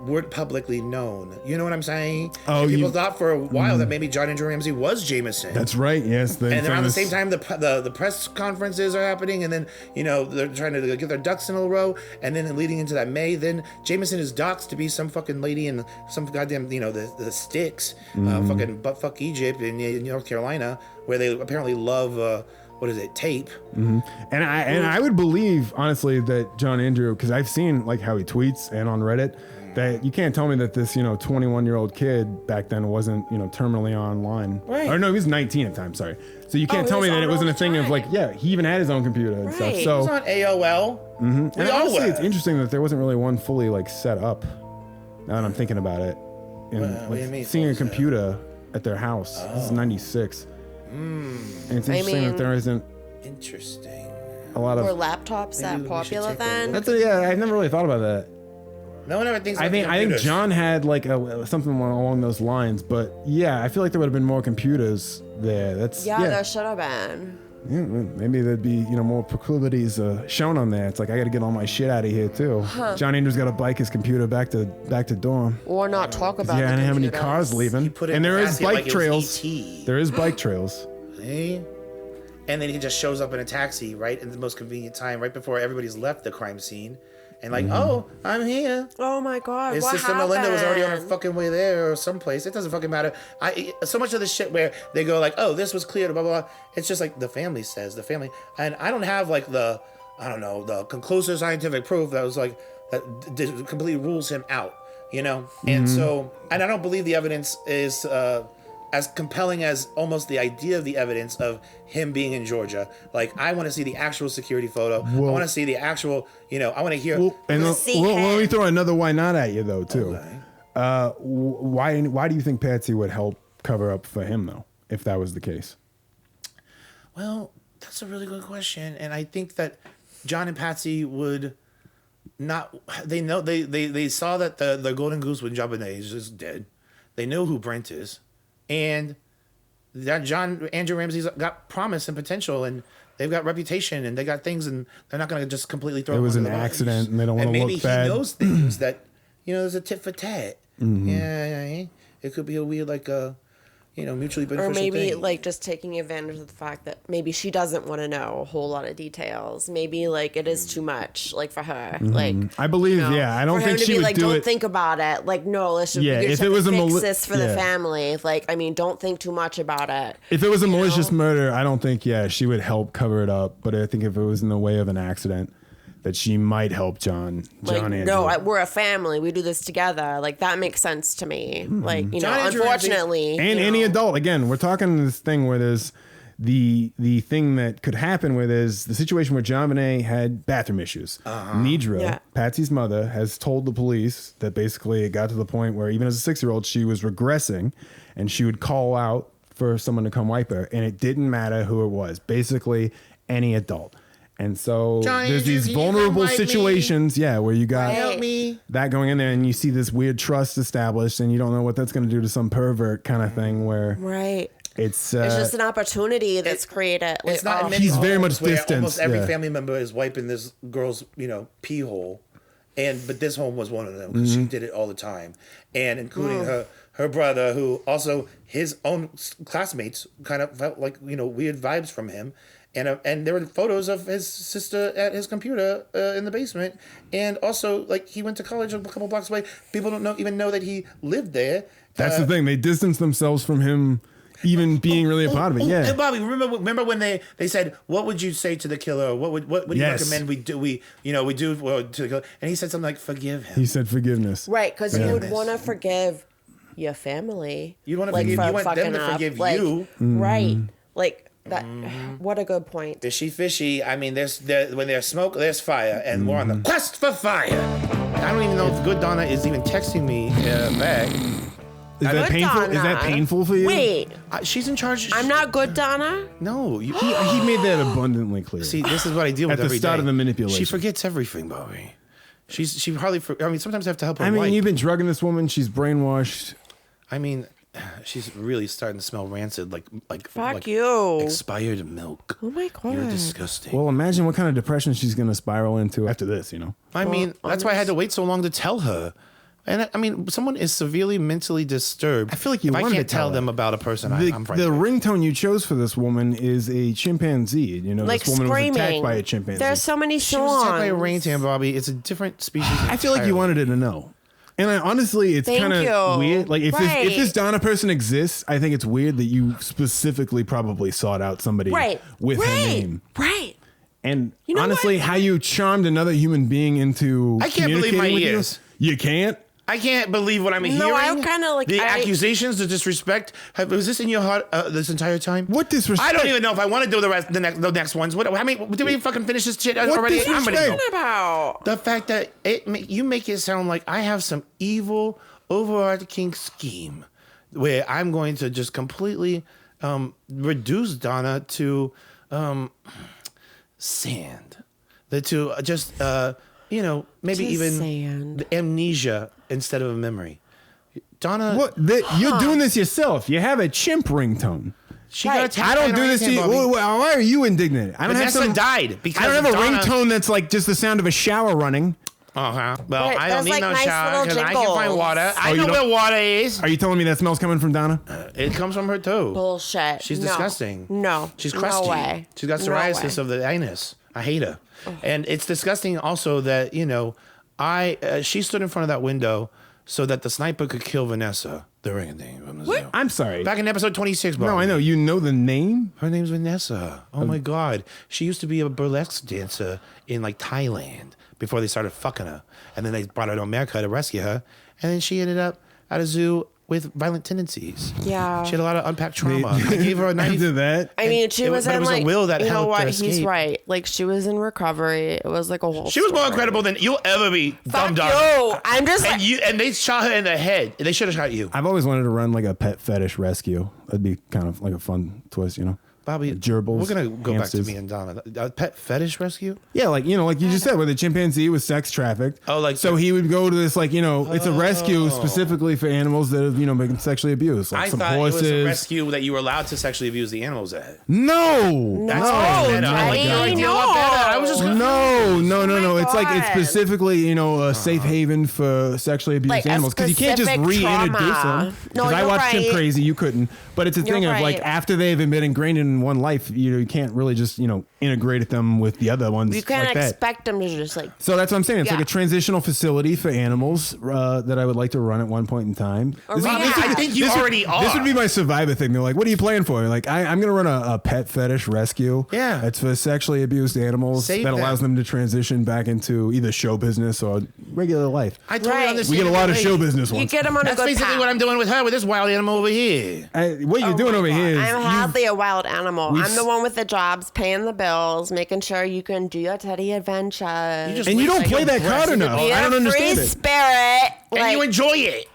weren't publicly known. You know what I'm saying? Oh, people thought for a while that maybe John Andrew Ramsey was Jameson. That's right. Yes. And around the same time, the press conferences are happening, and then they're trying to get their ducks in a row, and then leading into that May, then Jameson is doxxed to be some fucking lady in some goddamn the sticks, fucking buttfuck Egypt in North Carolina, where they apparently love. What is it? Tape. Mm-hmm. And I would believe honestly that John Andrew, because I've seen like how he tweets and on Reddit, That you can't tell me that this, 21-year-old kid back then wasn't, terminally online. Right. Or no, he was 19 at the time, sorry. So you can't tell me that it wasn't a thing of like, he even had his own computer and stuff. So he was on AOL. and honestly, it's interesting that there wasn't really one fully like set up. Now that I'm thinking about it. And what do you mean, seeing a computer at their house. This is 96. And it's interesting that there isn't a lot of... Were laptops that popular then? I never really thought about that. No one ever thinks. I think John had like something along those lines, but I feel like there would have been more computers there. There should have been. Yeah, maybe there'd be more proclivities shown on there. It's like I got to get all my shit out of here too. John Andrews got to bike his computer back to dorm. Or not talk about. I didn't have any cars leaving, and there is bike trails. There is bike trails. See? And then he just shows up in a taxi right at the most convenient time, right before everybody's left the crime scene. And like, oh, I'm here. Oh my God, his sister Melinda was already on her fucking way there or someplace. It doesn't fucking matter. So much of the shit where they go like, oh, this was clear, blah, blah, blah. It's just like the family says, and I don't have like the conclusive scientific proof that was like, that completely rules him out, And so, and I don't believe the evidence is as compelling as almost the idea of the evidence of him being in Georgia. Like, I want to see the actual security photo. I want to see the actual, I want to hear. And let me throw another why not at you though too. Okay. Why do you think Patsy would help cover up for him though, if that was the case? Well, that's a really good question, and I think that John and Patsy would not. They know they saw that the golden goose with JonBenet is just dead. They know who Brent is. And that Andrew Ramsey's got promise and potential, and they've got reputation, and they got things, and they're not going to just completely throw. It was an accident, and they don't want to look bad. And maybe he knows things that there's a tit for tat. Mm-hmm. Yeah, it could be a weird mutually beneficial or maybe thing. like just taking advantage of the fact that maybe she doesn't want to know a whole lot of details. Maybe like it is too much like for her. Mm-hmm. Like I believe, I don't think she would like, do don't it. think about it. Like no, let's just if it was a fix this for the family. Like don't think too much about it. If it was a malicious murder, I don't think she would help cover it up. But I think if it was in the way of an accident, that she might help John Andrew. No, we're a family. We do this together. Like that makes sense to me. Mm-hmm. Like unfortunately, and any adult. Again, we're talking this thing where there's the thing that could happen where there's the situation where JonBenet had bathroom issues. Nidra, Patsy's mother, has told the police that basically it got to the point where even as a 6-year-old, she was regressing, and she would call out for someone to come wipe her, and it didn't matter who it was. Basically, any adult. And so there's these vulnerable situations, where you got that going in there, and you see this weird trust established, and you don't know what that's going to do to some pervert kind of thing. Where it's just an opportunity that's created. Like, it's not. He's very much distanced. Almost every family member is wiping this girl's, pee hole, but this home was one of them because she did it all the time, and including her brother, who also his own classmates kind of felt like weird vibes from him. And there were photos of his sister at his computer in the basement, and also like he went to college a couple blocks away. People don't even know that he lived there. That's the thing; they distance themselves from him, even being really a part of it. Yeah. And Bobby, remember when they said, "What would you say to the killer? What do you recommend we do? We do to the killer?" And he said something like, "Forgive him." He said forgiveness. Right, because you would want to forgive your family. You want to forgive. You want them to forgive you. Right, like. That what a good point. Fishy. I mean, when there's smoke, there's fire, and we're on the quest for fire. I don't even know if Good Donna is even texting me back. Is that painful? Is that painful for you? Wait, she's in charge. I'm not Good Donna. No, he made that abundantly clear. See, this is what I deal with at the start of the manipulation. She forgets everything, Bobby. She hardly. I mean, sometimes I have to help her. I mean, you've been drugging this woman. She's brainwashed. I mean. She's really starting to smell rancid, like you. Expired milk. Oh my God, you're disgusting. Well, imagine what kind of depression she's going to spiral into after this. I mean, that's why I had to wait so long to tell her. And I mean, someone is severely mentally disturbed. I feel like you wanted to to tell them about a person I'm friends the with. ringtone you chose for this woman is a chimpanzee. Like this woman screaming. was attacked by a chimpanzee. There's so many She songs. was attacked by a orangutan, Bobby. It's a different species. I feel like you wanted her to know. And honestly, it's kind of weird. Like if this Donna person exists, I think it's weird that you specifically probably sought out somebody with her name. Right. And honestly, how you charmed another human being into I can't believe my ears. You can't? I can't believe what I'm hearing. No, I kind of like the accusations, the disrespect. Was this in your heart this entire time? What disrespect? I don't even know if I want to do the next ones. What? How many? Did we fucking finish this shit already? What are you talking about? The fact that you make it sound like I have some evil, overarching scheme where I'm going to just completely reduce Donna to sand. To just maybe even sand. Amnesia instead of a memory. Donna, you're doing this yourself. You have a chimp ringtone. She got attacked. I don't do this to you. Why are you indignant? I don't Vanessa have died because I don't have a Donna, ringtone that's like just the sound of a shower running. Well, Right, I don't need like no nice shower because little I can find water. I know where water is. Are you telling me that smell's coming from Donna? It comes from her too. Bullshit. She's No. disgusting. No. She's crusty. No way. She's got No psoriasis way. of the anus. I hate her. And it's disgusting also that, she stood in front of that window so that the sniper could kill Vanessa. The ring thing from the zoo. I'm sorry. Back in episode 26, bro. No, I know. You know the name? Her name's Vanessa. Oh my God. She used to be a burlesque dancer in like Thailand before they started fucking her. And then they brought her to America to rescue her. And then she ended up at a zoo with violent tendencies. Yeah. She had a lot of unpacked trauma. I gave her a knife. After that? I mean, she was but in it was like, a will that you know helped what? her He's escape. right. Like she was in recovery. It was like a whole. She was more story. incredible than you'll ever be. Fuck Dumb you. I'm just and and they shot her in the head. They should have shot you. I've always wanted to run like a pet fetish rescue. That'd be kind of like a fun twist, Bobby, gerbils. we're gonna go hamsters. back to me and Donna. A pet fetish rescue? Yeah, like like you just said, where the chimpanzee was sex trafficked. Oh, like so he would go to this it's a rescue specifically for animals that have been sexually abused, like I some thought horses. it was a rescue that you were allowed to sexually abuse the animals at. No, That's what I said. I like your idea a lot better. I was just no. It's like it's God. specifically a safe haven for sexually abused Like a animals because you can't just specific reintroduce trauma. them. No, Because I you're watched Chimp right. Crazy, you couldn't. But it's a thing You're of like right. after they've been ingrained in one life, you can't really just integrate them with the other ones. You can't like that. expect them to just like. So that's what I'm saying. It's like Yeah. a transitional facility for animals that I would like to run at one point in time. Or This is- rehab. this would- I think you this would- already are. This would be my Survivor thing. They're like, what are you playing for? Like, I'm going to run a pet fetish rescue. Yeah. It's for sexually abused animals Save that them. allows them to transition back into either show business or regular life. I totally Right. understand. We get a lot of Hey, show business You ones. get them on a That's good basically path. what I'm doing with her, with this wild animal over here. What you're doing over here is I'm hardly a wild animal. we've I'm the one with the jobs, paying the bills, making sure you can do your teddy adventure. just and you don't like play your that breast card is enough. Be I don't a understand free it. spirit. And you enjoy it.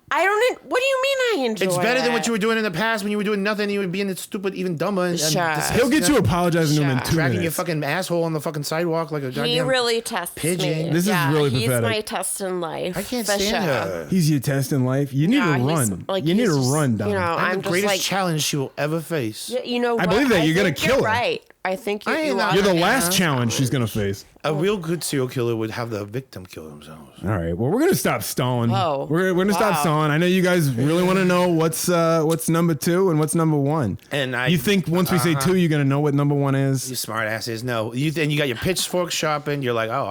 I don't. What do you mean I enjoy It's better than what it? you were doing in the past when you were doing nothing. You were being stupid, even dumber. And Sure. He'll get you apologizing to him in 2 dragging your minutes. fucking asshole on the fucking sidewalk like a He goddamn really tests pigeon. me. This is yeah, really he's pathetic. my test in life. I can't for stand sure. her. He's your test in life. You need Yeah, to he's, run. like, You need he's to just, run, Donna. I'm I'm the just greatest like, challenge she will ever face. You know, I what? believe that. You're gonna think kill her. Right. I think I ain't you not- are. You're the Yeah. last challenge she's going to face. A real good serial killer would have the victim kill themselves. All right. Well, we're gonna stop stalling. Whoa. We're gonna stop Wow. stalling. I know you guys really want to know what's number 2 and what's number 1. And you think once we say 2, you're gonna know what number 1 is? You smart asses. No, you got your pitchfork sharpened. You're like, oh,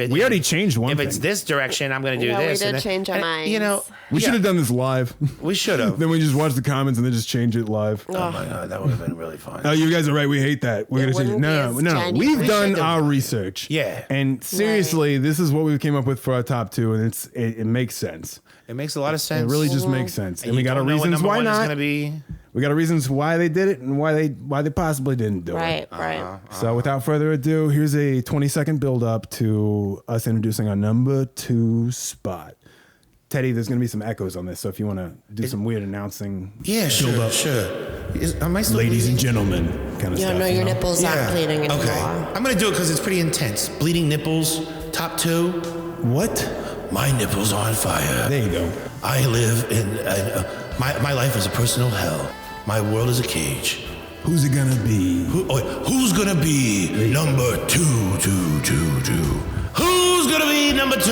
We already changed one If it's thing. this direction, I'm going to do Yeah, we this. did and then- change our and, minds. You know, We should have done this live. We should have. Then we just watch the comments and then just change it live. Oh my god, that would have been really fun. Oh, you guys are right. We hate that. We're It gonna change it. wouldn't No, be no, as no. genuine. We've We done should've. our research. Yeah. And seriously, this is what we came up with for our top 2, and it makes sense. It makes a lot of sense. It really just makes sense. And we you got our don't know what reasons number why one is not. gonna be. We got our reasons why they did it and why they possibly didn't do Right. it. Right. So without further ado, here's a 20-second build up to us introducing our number 2 spot. Teddy, there's going to be some echoes on this, so if you want to do some weird announcing, Yeah, build sure, up. sure. Am I still Ladies and bleeding? gentlemen, kind of Yeah, stuff. no, you your know? nipples aren't bleeding anymore. Okay. I'm gonna do it because it's pretty intense. Bleeding nipples, top 2. What? My nipples are on fire. There you go. I live in my life is a personal hell. My world is a cage. Who's it gonna be? Who's gonna be number 2? Who's gonna be number 2?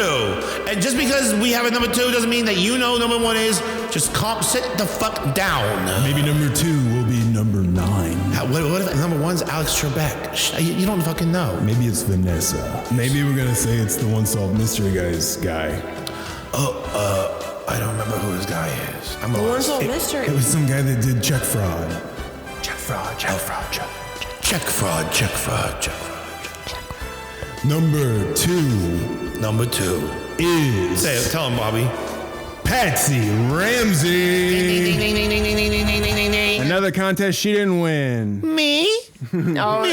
And just because we have a number 2 doesn't mean that you know number 1 is. Just sit the fuck down. Maybe number 2 will be number 9. What if number 1's Alex Trebek? You don't fucking know. Maybe it's Vanessa. Maybe we're gonna say it's the Unsolved Mystery guy. I don't remember who this guy is. I'm The lost. Unsolved Mystery. It was some guy that did check fraud. Number two is... Say it, tell him, Bobby. Patsy Ramsey. Ding, ding, ding, ding, ding, ding, ding, ding, ding, ding. Another contest she didn't win. Me? Oh,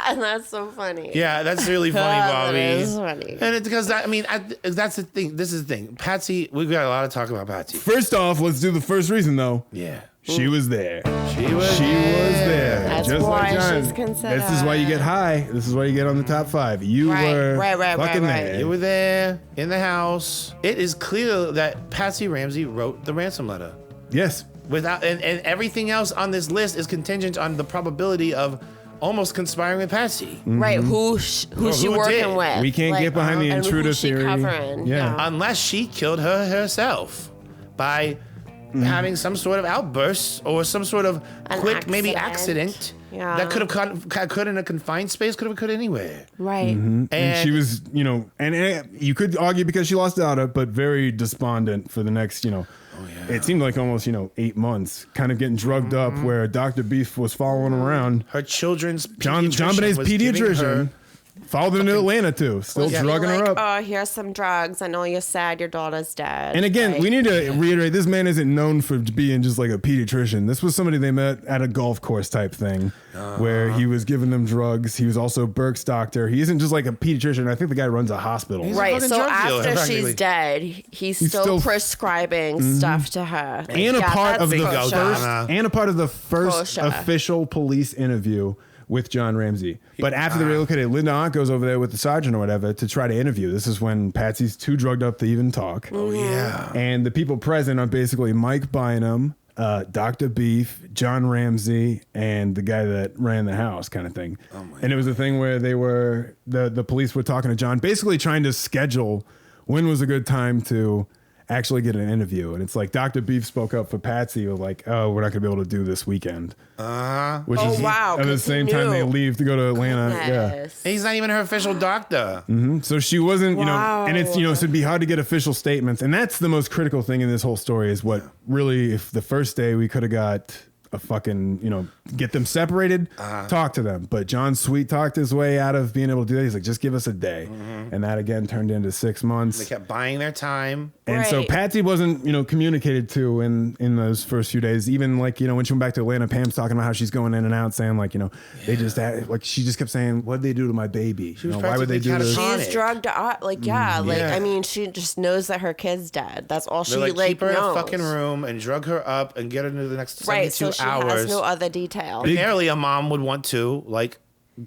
and that's so funny. Yeah, that's really funny, Bobby. That is funny. And it's because that's the thing. This is the thing. Patsy, we've got a lot of talk about Patsy. First off, let's do the first reason though. Yeah. She was there. She was there. That's Just why like John. she's considered. This is why you get high. This is why you get on the top 5. You were fucking there. You were there in the house. It is clear that Patsy Ramsey wrote the ransom letter. Yes. Without and everything else on this list is contingent on the probability of almost conspiring with Patsy. Right, who's she working with? We can't get behind the and intruder who's she theory. Covering? Yeah. Unless she killed her herself by having some sort of outburst or some sort of quick maybe accident that could have occurred in a confined space, could have occurred anywhere. Right. And she was, and you could argue because she lost data, but very despondent for the next, it seemed like almost, 8 months, kind of getting drugged up where Dr. Beef was following around. Her children's JonBenet's pediatrician followed her to Atlanta too, still drugging her up. Oh, here's some drugs. I know you're sad your daughter's dead. And again, we need to reiterate, this man isn't known for being just like a pediatrician. This was somebody they met at a golf course type thing where he was giving them drugs. He was also Burke's doctor. He isn't just like a pediatrician. I think the guy runs a hospital. Right, so after she's dead, he's still prescribing stuff to her. And a part of the first official police interview with John Ramsey. But after they relocated, Linda Aunt goes over there with the sergeant or whatever to try to interview. This is when Patsy's too drugged up to even talk. Oh, yeah. And the people present are basically Mike Bynum, Dr. Beef, John Ramsey, and the guy that ran the house kind of thing. Oh and it was a thing where they were, the police were talking to John, basically trying to schedule when was a good time to actually get an interview. And it's like Dr. Beef spoke up for Patsy, was like, oh, we're not going to be able to do this weekend. Which is at the same time they leave to go to Atlanta. Yeah. He's not even her official doctor. So she wasn't, and it's, so it'd be hard to get official statements. And that's the most critical thing in this whole story is what really, if the first day we could have got a fucking, get them separated, talk to them. But John sweet talked his way out of being able to do that. He's like, just give us a day. And that again turned into 6 months. They kept buying their time. And so Patsy wasn't, communicated to in those first few days. Even like, when she went back to Atlanta, Pam's talking about how she's going in and out saying like, they just had, like, she just kept saying, what did they do to my baby? Why would they do this? She's drugged up. Like, I mean, she just knows that her kid's dead. That's all she like keep her knows. in a fucking room and drug her up and get her into the next 72 right, so she hours. has no other details. Ordinarily, a mom would want to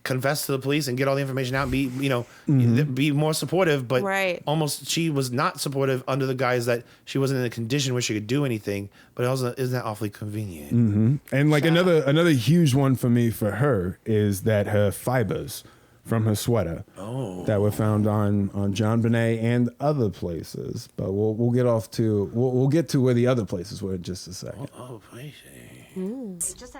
confess to the police and get all the information out and be, be more supportive. But almost she was not supportive under the guise that she wasn't in a condition where she could do anything. But it also isn't that awfully convenient. And like another huge one for me for her is that her fibers from her sweater that were found on JonBenet and other places. But we'll get off to we'll get to where the other places were in just a second.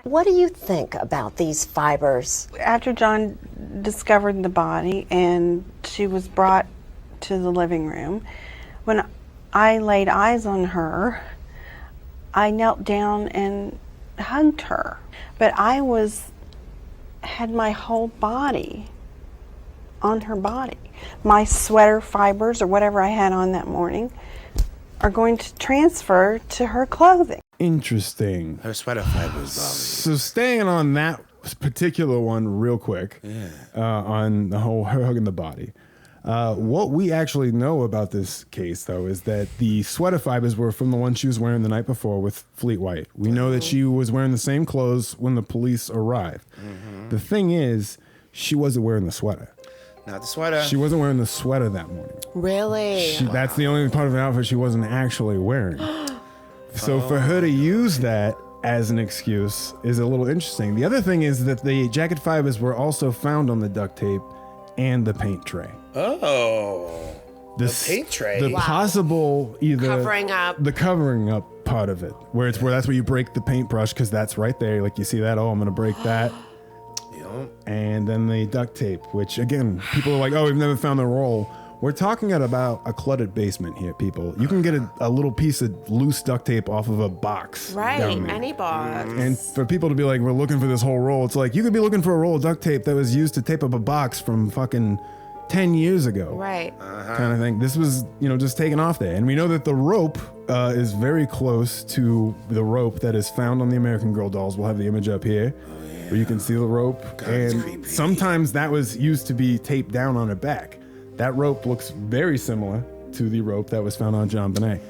What do you think about these fibers? After John discovered the body and she was brought to the living room, when I laid eyes on her, I knelt down and hugged her. But I had my whole body on her body. My sweater fibers or whatever I had on that morning are going to transfer to her clothing. Interesting. Her sweater fibers, Bobby. So staying on that particular one real quick, on the whole her hugging the body. What we actually know about this case, though, is that the sweater fibers were from the one she was wearing the night before with Fleet White. We know that she was wearing the same clothes when the police arrived. The thing is, she wasn't wearing the sweater. Not the sweater. She wasn't wearing the sweater that morning. Really? That's the only part of the outfit she wasn't actually wearing. So for her to use that as an excuse is a little interesting. The other thing is that the jacket fibers were also found on the duct tape and the paint tray. Oh. The paint tray? The possible either... Covering up part of it. Where that's where you break the paintbrush because that's right there. Like you see that, I'm going to break that. And then the duct tape, which again, people are like, oh, we've never found the roll. We're talking about a cluttered basement here, people. You can get a little piece of loose duct tape off of a box. Right, any box. And for people to be like, we're looking for this whole roll, it's like, you could be looking for a roll of duct tape that was used to tape up a box from fucking 10 years ago. Right. Kind of thing. This was, just taken off there. And we know that the rope is very close to the rope that is found on the American Girl dolls. We'll have the image up here where you can see the rope. God, and sometimes that was used to be taped down on her back. That rope looks very similar to the rope that was found on JonBenet.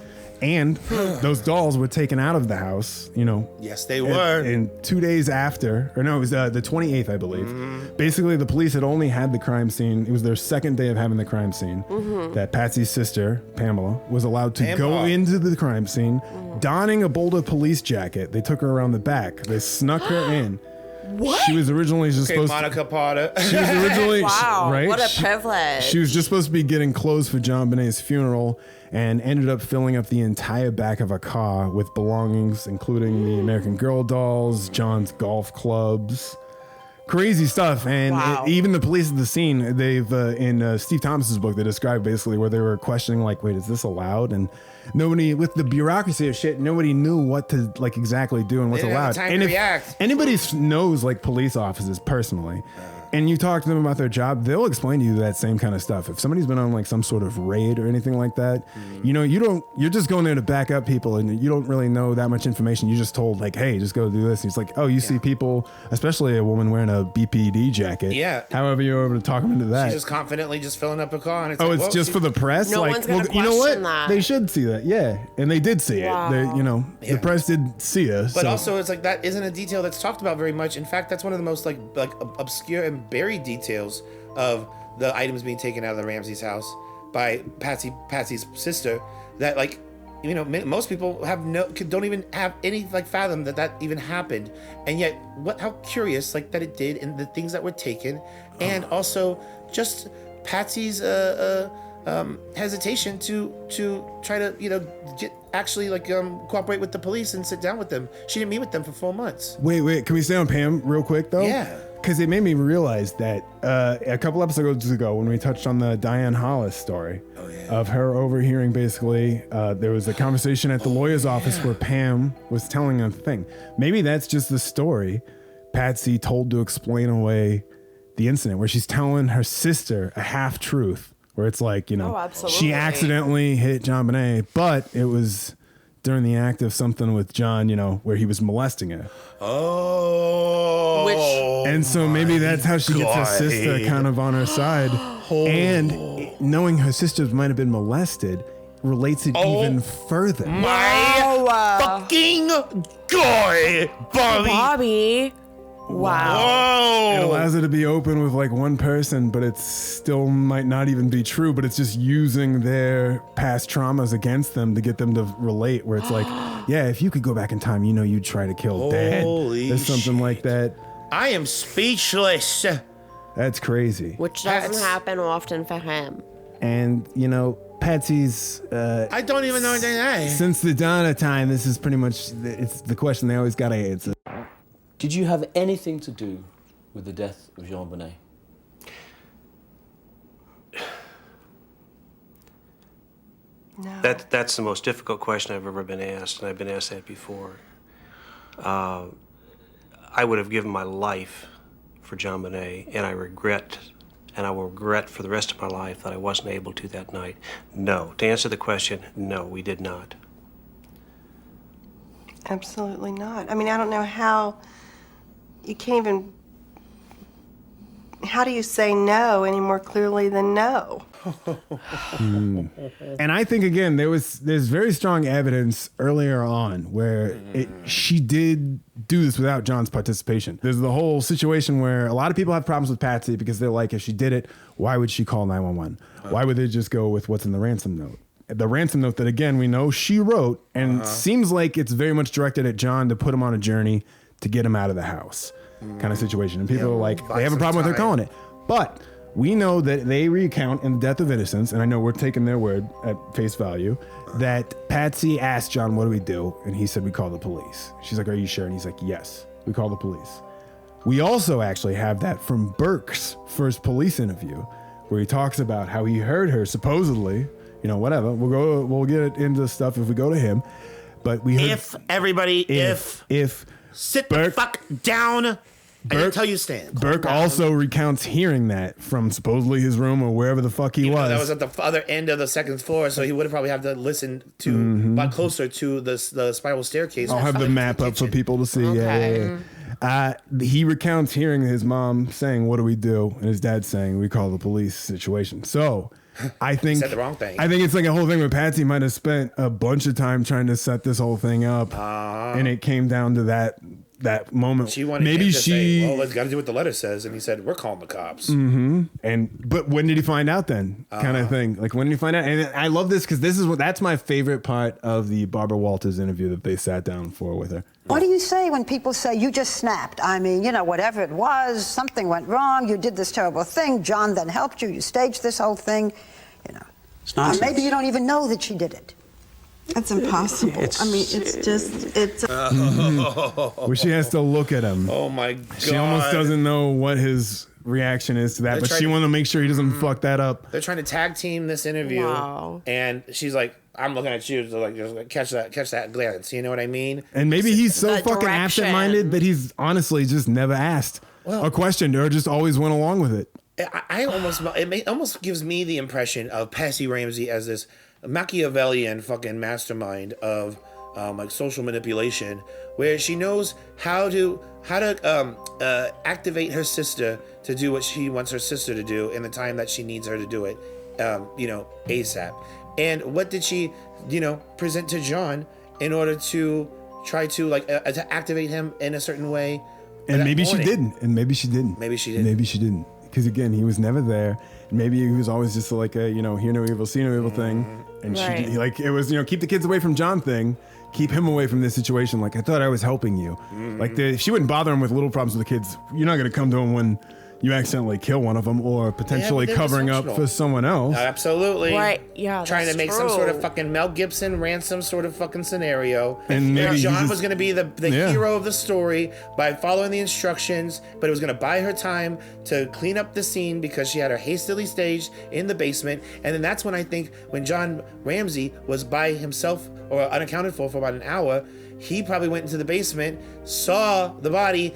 And those dolls were taken out of the house, Yes, they were. And 2 days after, or no, it was the 28th, I believe. Mm-hmm. Basically, the police had only had the crime scene. It was their second day of having the crime scene. That Patsy's sister, Pamela, was allowed to go into the crime scene, donning a Boulder police jacket. They took her around the back. They snuck her in. What? She was originally just supposed Monica Potter. She was originally wow, right. What a privilege. She was just supposed to be getting clothes for JonBenet's funeral, and ended up filling up the entire back of a car with belongings, including the American Girl dolls, John's golf clubs, crazy stuff. And even the police at the scene, they've in Steve Thomas's book, they described basically where they were questioning, like, wait, is this allowed? And nobody, with the bureaucracy of shit, nobody knew what to exactly do and what's allowed. And if anybody knows police officers personally, and you talk to them about their job, they'll explain to you that same kind of stuff. If somebody's been on some sort of raid or anything like that, you're just going there to back up people, and you don't really know that much information. You're just told hey, just go do this. And it's like, oh, you see people, especially a woman wearing a BPD jacket. Yeah. However you're able to talk them into that. She's just confidently just filling up a car. And it's it's just for the press? No one's gonna you know what? question that. They should see that. Yeah. And they did see it. They, the press did see it. But also, it's that isn't a detail that's talked about very much. In fact, that's one of the most obscure and buried details of the items being taken out of the Ramsey's house by Patsy's sister. That most people don't even have any fathom that even happened, and yet how curious that it did, and the things that were taken, and also just Patsy's hesitation to try to cooperate with the police and sit down with them. She didn't meet with them for 4 months. Wait, can we stay on Pam real quick though? Yeah. Because it made me realize that a couple episodes ago when we touched on the Diane Hollis story of her overhearing, basically, there was a conversation at the lawyer's office where Pam was telling a thing. Maybe that's just the story Patsy told to explain away the incident, where she's telling her sister a half-truth, where it's she accidentally hit JonBenet, but it was during the act of something with John, where he was molesting her. Oh. And so maybe that's how she gets her sister kind of on her side. And knowing her sisters might have been molested relates it even further. My fucking God, Bobby. Wow. It allows her to be open with one person, but it still might not even be true, but it's just using their past traumas against them to get them to relate, where it's if you could go back in time, you'd try to kill Dad. There's something like that. I am speechless. That's crazy. Which doesn't happen often for him. And, Patsy's... I don't even know anything. Since the dawn of time, this is pretty much... It's the question they always got to answer. Did you have anything to do with the death of JonBenet? No. That's the most difficult question I've ever been asked, and I've been asked that before. I would have given my life for JonBenet, and I will regret for the rest of my life that I wasn't able to that night. No. To answer the question, no, we did not. Absolutely not. I mean, I don't know how you can't even... How do you say no any more clearly than no? And I think, again, there's very strong evidence earlier on where she did do this without John's participation. There's the whole situation where a lot of people have problems with Patsy because they're like, if she did it, why would she call 911? Why would they just go with what's in the ransom note? The ransom note that, again, we know she wrote, and it seems like it's very much directed at John to put him on a journey to get him out of the house kind of situation. And people are like, they have a problem with her calling it. But we know that they recount in the death of innocence, and I know we're taking their word at face value, that Patsy asked John, what do we do? And he said, we call the police. She's like, are you sure? And he's like, yes, we call the police. We also actually have that from Burke's first police interview, where he talks about how he heard her supposedly, whatever. We'll get into stuff if we go to him. But we heard If everybody, if sit Burke, the fuck down. and until you stand. Burke also recounts hearing that from supposedly his room or wherever the fuck he was. That was at the other end of the second floor, so he would have probably have to listen to, but closer to the spiral staircase. I'll have the map up for people to see. Okay. Yeah. He recounts hearing his mom saying, "What do we do?" and his dad saying, "We call the police." Situation. So I think said the wrong thing. I think it's like a whole thing where Patsy might have spent a bunch of time trying to set this whole thing up, and it came down to that moment. She wanted him to say, "Well, let's got to do what the letter says," and he said, "We're calling the cops." But when did he find out then? Kind of thing. Like, when did he find out? And I love this because that's my favorite part of the Barbara Walters interview that they sat down for with her. What do you say when people say you just snapped? I mean, whatever it was, something went wrong, you did this terrible thing, John then helped you, you staged this whole thing, It's nonsense. Maybe you don't even know that she did it. That's impossible. Where she has to look at him. Oh my God. She almost doesn't know what his reaction is to that, but she wants to make sure he doesn't fuck that up. They're trying to tag team this interview, and she's like, "I'm looking at you, so like, just catch that glance." You know what I mean? And maybe he's so fucking absent-minded that he's honestly just never asked a question or just always went along with it. It almost gives me the impression of Patsy Ramsey as this Machiavellian fucking mastermind of like social manipulation, where she knows how to activate her sister to do what she wants her sister to do in the time that she needs her to do it, ASAP. And what did she, present to John in order to try to to activate him in a certain way? And maybe she didn't. Maybe she didn't. Because again, he was never there. And maybe he was always just like a, hear no evil, see no evil thing. And it was, keep the kids away from John thing. Keep him away from this situation. Like, I thought I was helping you. Like, if she wouldn't bother him with little problems with the kids, you're not going to come to him when you accidentally kill one of them or potentially covering up for someone else. Absolutely. Right. Yeah. Trying to make some sort of fucking Mel Gibson ransom sort of fucking scenario. And maybe John was going to be the hero of the story by following the instructions, but it was going to buy her time to clean up the scene because she had her hastily staged in the basement. And then that's when I think when John Ramsey was by himself or unaccounted for about an hour, he probably went into the basement, saw the body,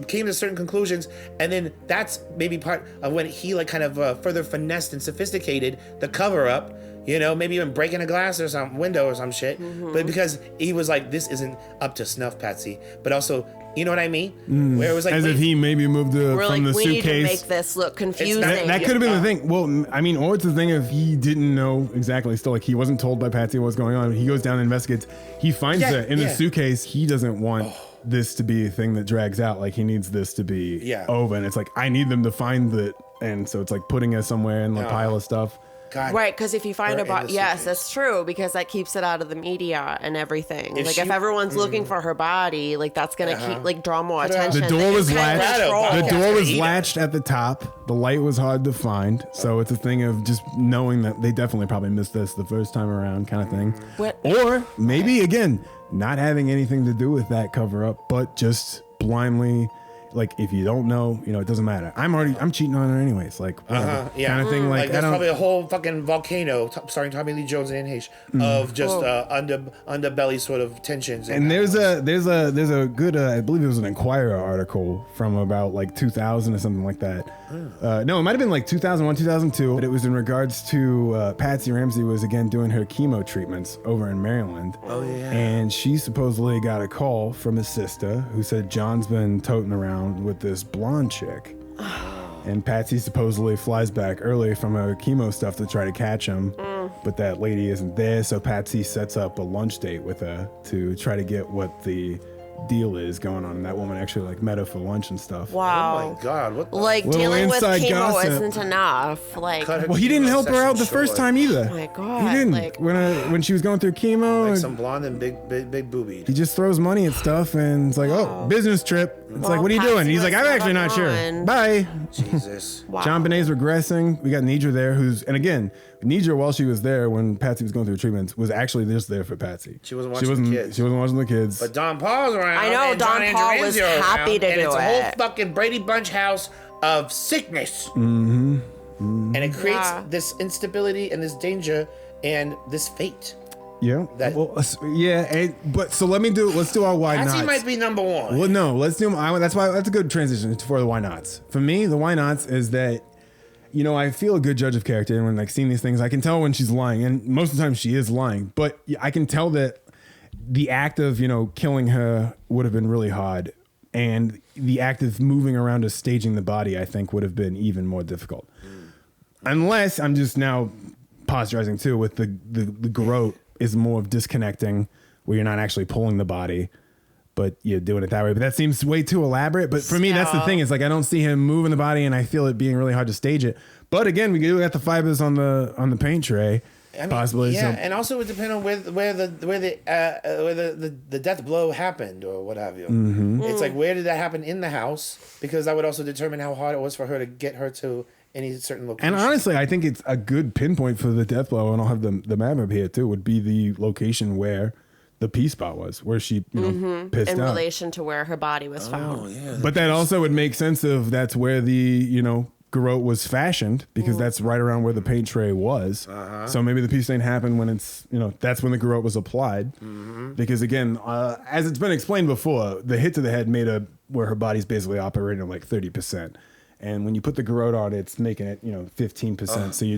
came to certain conclusions, and then that's maybe part of when he further finessed and sophisticated the cover up. Maybe even breaking a glass or some window or some shit. But because he was like, this isn't up to snuff, Patsy. But also, you know what I mean? Where it was like, as if he maybe moved from the we suitcase. need to make this look confusing. That could have been the thing. Well, I mean, or it's the thing if he didn't know exactly. Still, he wasn't told by Patsy what's going on. He goes down and investigates. He finds it in the suitcase. He doesn't want this to be a thing that drags out. Like, he needs this to be over. And it's like, I need them to find it. And so it's like putting it somewhere in the pile of stuff. God, right, because if you find yes, that's true, because that keeps it out of the media and everything. If everyone's looking for her body, that's gonna keep draw more attention. The door was latched. The door was latched at the top. The light was hard to find, so it's a thing of just knowing that they definitely probably missed this the first time around, kind of thing. Or maybe again, not having anything to do with that cover up, but just blindly. Like, if you don't know, it doesn't matter. I'm cheating on her anyways. Like, kind of thing. Like, there's probably a whole fucking volcano starring Tommy Lee Jones and Anne Heche of just underbelly sort of tensions. And there's a good I believe it was an Inquirer article from about 2000 or something like that. No, it might have been 2001, 2002. But it was in regards to Patsy Ramsey was again doing her chemo treatments over in Maryland. Oh yeah. And she supposedly got a call from his sister who said John's been toting around with this blonde chick. And Patsy supposedly flies back early from her chemo stuff to try to catch him, but that lady isn't there, so Patsy sets up a lunch date with her to try to get what the deal is going on. And that woman actually met her for lunch and stuff. Wow. Oh my God. What the dealing with chemo gossip. isn't enough. Well, he didn't help her out the first time either. Oh my God. He didn't. When she was going through chemo. Some blonde and big boobied. He just throws money at stuff and it's like, oh, business trip. It's like, what are you doing? He's like, I'm actually not sure. Bye. Jesus. Wow. JonBenet's regressing. We got Nidra there and again, Nidra, while she was there when Patsy was going through treatments, was actually just there for Patsy. She wasn't watching the kids. She wasn't watching the kids. But Don Paul's around. I know, Don Paul was happy to do it. And it's a whole fucking Brady Bunch house of sickness. And it creates this instability and this danger and this fate. Yeah. But so let's do our why nots. Patsy might be number one. Well, no, let's do. That's a good transition for the why nots. For me, the why nots is that, I feel a good judge of character, and when like seeing these things, I can tell when she's lying, and most of the time she is lying. But I can tell that the act of killing her would have been really hard, and the act of moving around to staging the body, I think, would have been even more difficult. Unless I'm just now postulating too with the garrote is more of disconnecting, where you're not actually pulling the body, but you're doing it that way. But that seems way too elaborate. But for me, that's the thing. Is like I don't see him moving the body, and I feel it being really hard to stage it. But again, we do got the fibers on the paint tray, possibly. Yeah, so. and also it would depend on where the death blow happened or what have you. Mm-hmm. It's like where did that happen in the house? Because that would also determine how hard it was for her to get her to any certain location. And honestly, I think it's a good pinpoint for the death blow, and I'll have the map up here too, would be the location where the pee spot was, where she pissed in out. relation to where her body was found. Yeah, but that also would make sense of that's where the garrote was fashioned, because that's right around where the paint tray was. So maybe the pee stain happened when it's that's when the garrote was applied. Because again, as it's been explained before, the hit to the head made where her body's basically operating at like 30%. And when you put the garrote on, it's making it 15%. So you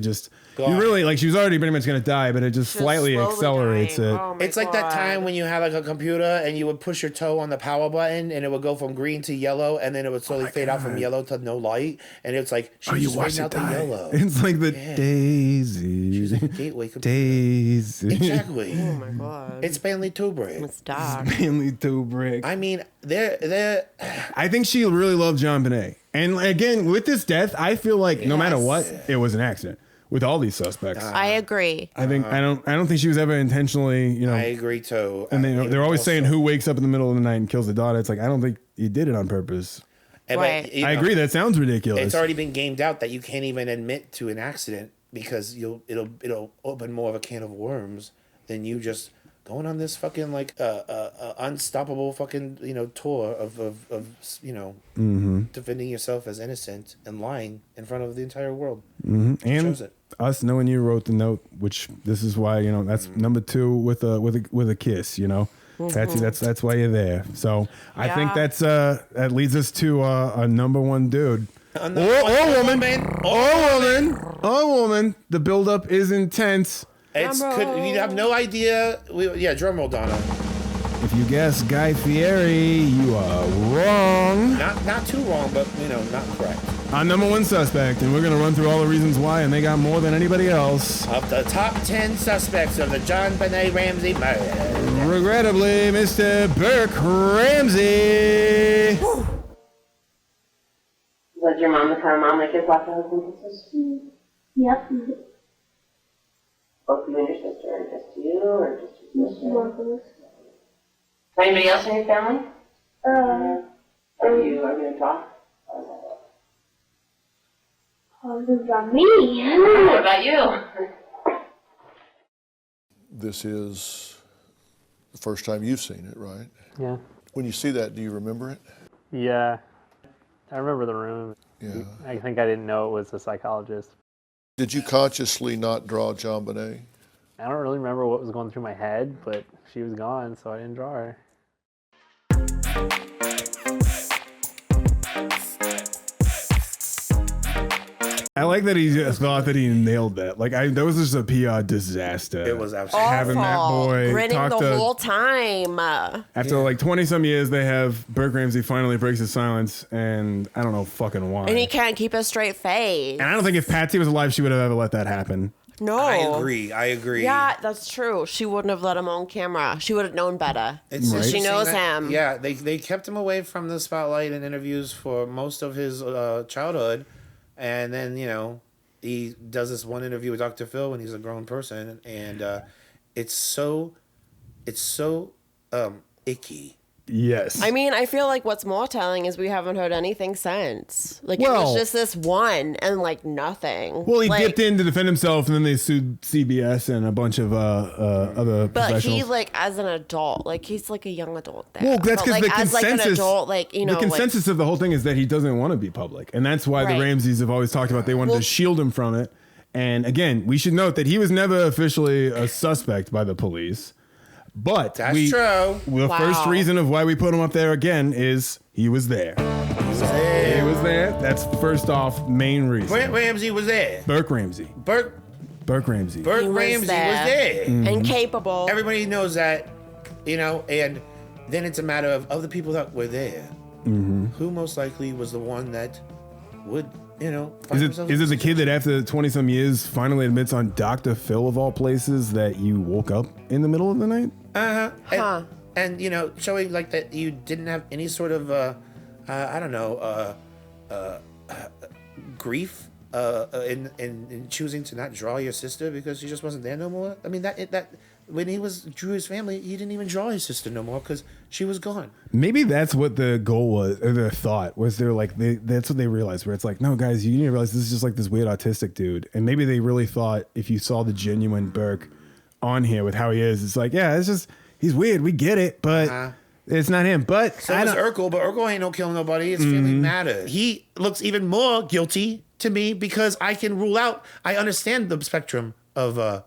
really like she was already pretty much gonna die, but it just slightly accelerates it. It's like that time when you had like a computer and you would push your toe on the power button and it would go from green to yellow, and then it would slowly fade out from yellow to no light, and it's like she was just waiting out the yellow. It's like the Daisy. She's like a gateway computer. Daisy. Exactly. Oh my god. It's Stanley Kubrick. It's dark. Stanley Kubrick. I mean, they're I think she really loved JonBenet. And again, with this death, I feel like no matter what, it was an accident with all these suspects. I agree. I think I don't think she was ever intentionally, I agree too. And they're always saying who wakes up in the middle of the night and kills the daughter. It's like I don't think he did it on purpose. Right. But, I agree. That sounds ridiculous. It's already been gamed out that you can't even admit to an accident because it'll open more of a can of worms than you just going on this fucking like unstoppable fucking tour of defending yourself as innocent and lying in front of the entire world. And us knowing you wrote the note, which this is why that's number 2 with a kiss. That's why you're there. So I think that leads us to a number 1 dude. Or woman. The buildup is intense. You have no idea. Drum roll, Donna. If you guess Guy Fieri, you are wrong. Not too wrong, but not correct. Our number 1 suspect, and we're gonna run through all the reasons why, and they got more than anybody else. Of the top 10 suspects of the JonBenet Ramsey murder, regrettably, Mr. Burke Ramsey. Was your mom the kind of mom that gets lots of husbands and sisters? Yep. Both you and your sister, or just you, or just your Just sister? one of us. Anybody else in your family? Are you going to talk? What about me? What about you? This is the first time you've seen it, right? Yeah. When you see that, do you remember it? Yeah. I remember the room. Yeah. I think I didn't know it was a psychologist. Did you consciously not draw JonBenet? I don't really remember what was going through my head, but she was gone, so I didn't draw her. I like that he just thought that he nailed that. Like that was just a PR disaster. It was absolutely having that boy grinning talk the to, whole time. After like 20-some years, they have Burke Ramsey finally breaks his silence, and I don't know fucking why. And he can't keep a straight face. And I don't think if Patsy was alive, she would have ever let that happen. No. I agree. Yeah, that's true. She wouldn't have let him on camera. She would have known better. She knows him. Yeah, they kept him away from the spotlight and interviews for most of his childhood. And then, he does this one interview with Dr. Phil when he's a grown person. And it's so icky. Yes. I mean, I feel like what's more telling is we haven't heard anything since. Like, it was just this one and, like, nothing. Well, he dipped in to defend himself, and then they sued CBS and a bunch of other But professionals. he, like, as an adult, like, he's, like, a young adult there. Well, that's because the as, consensus, like, an adult, like, the consensus of the whole thing is that he doesn't want to be public, and that's why Right. the Ramseys have always talked about they wanted to shield him from it. And again, we should note that he was never officially a suspect by the police. But That's true. The first reason of why we put him up there again is he was there. He was there. That's first off main reason. Brent Ramsey was there. Burke Ramsey. Burke Ramsey. Burke Ramsey was there. And capable. Everybody knows that, and then it's a matter of the people that were there. Who most likely was the one that would, Is it the kid that after 20 some years finally admits on Dr. Phil of all places that you woke up in the middle of the night? And showing like that you didn't have any sort of grief in choosing to not draw your sister because she just wasn't there no more. I mean that when he drew his family, he didn't even draw his sister no more because she was gone. Maybe that's what the goal was, or their thought was. That's what they realized. Where it's like, no, guys, you need to realize this is just like this weird autistic dude. And maybe they really thought if you saw the genuine Burke on here with how he is, it's like, yeah, it's just he's weird. We get it, but it's not him. But so is Urkel, but Urkel ain't no killing nobody. His family matters. He looks even more guilty to me because I can rule out. I understand the spectrum of.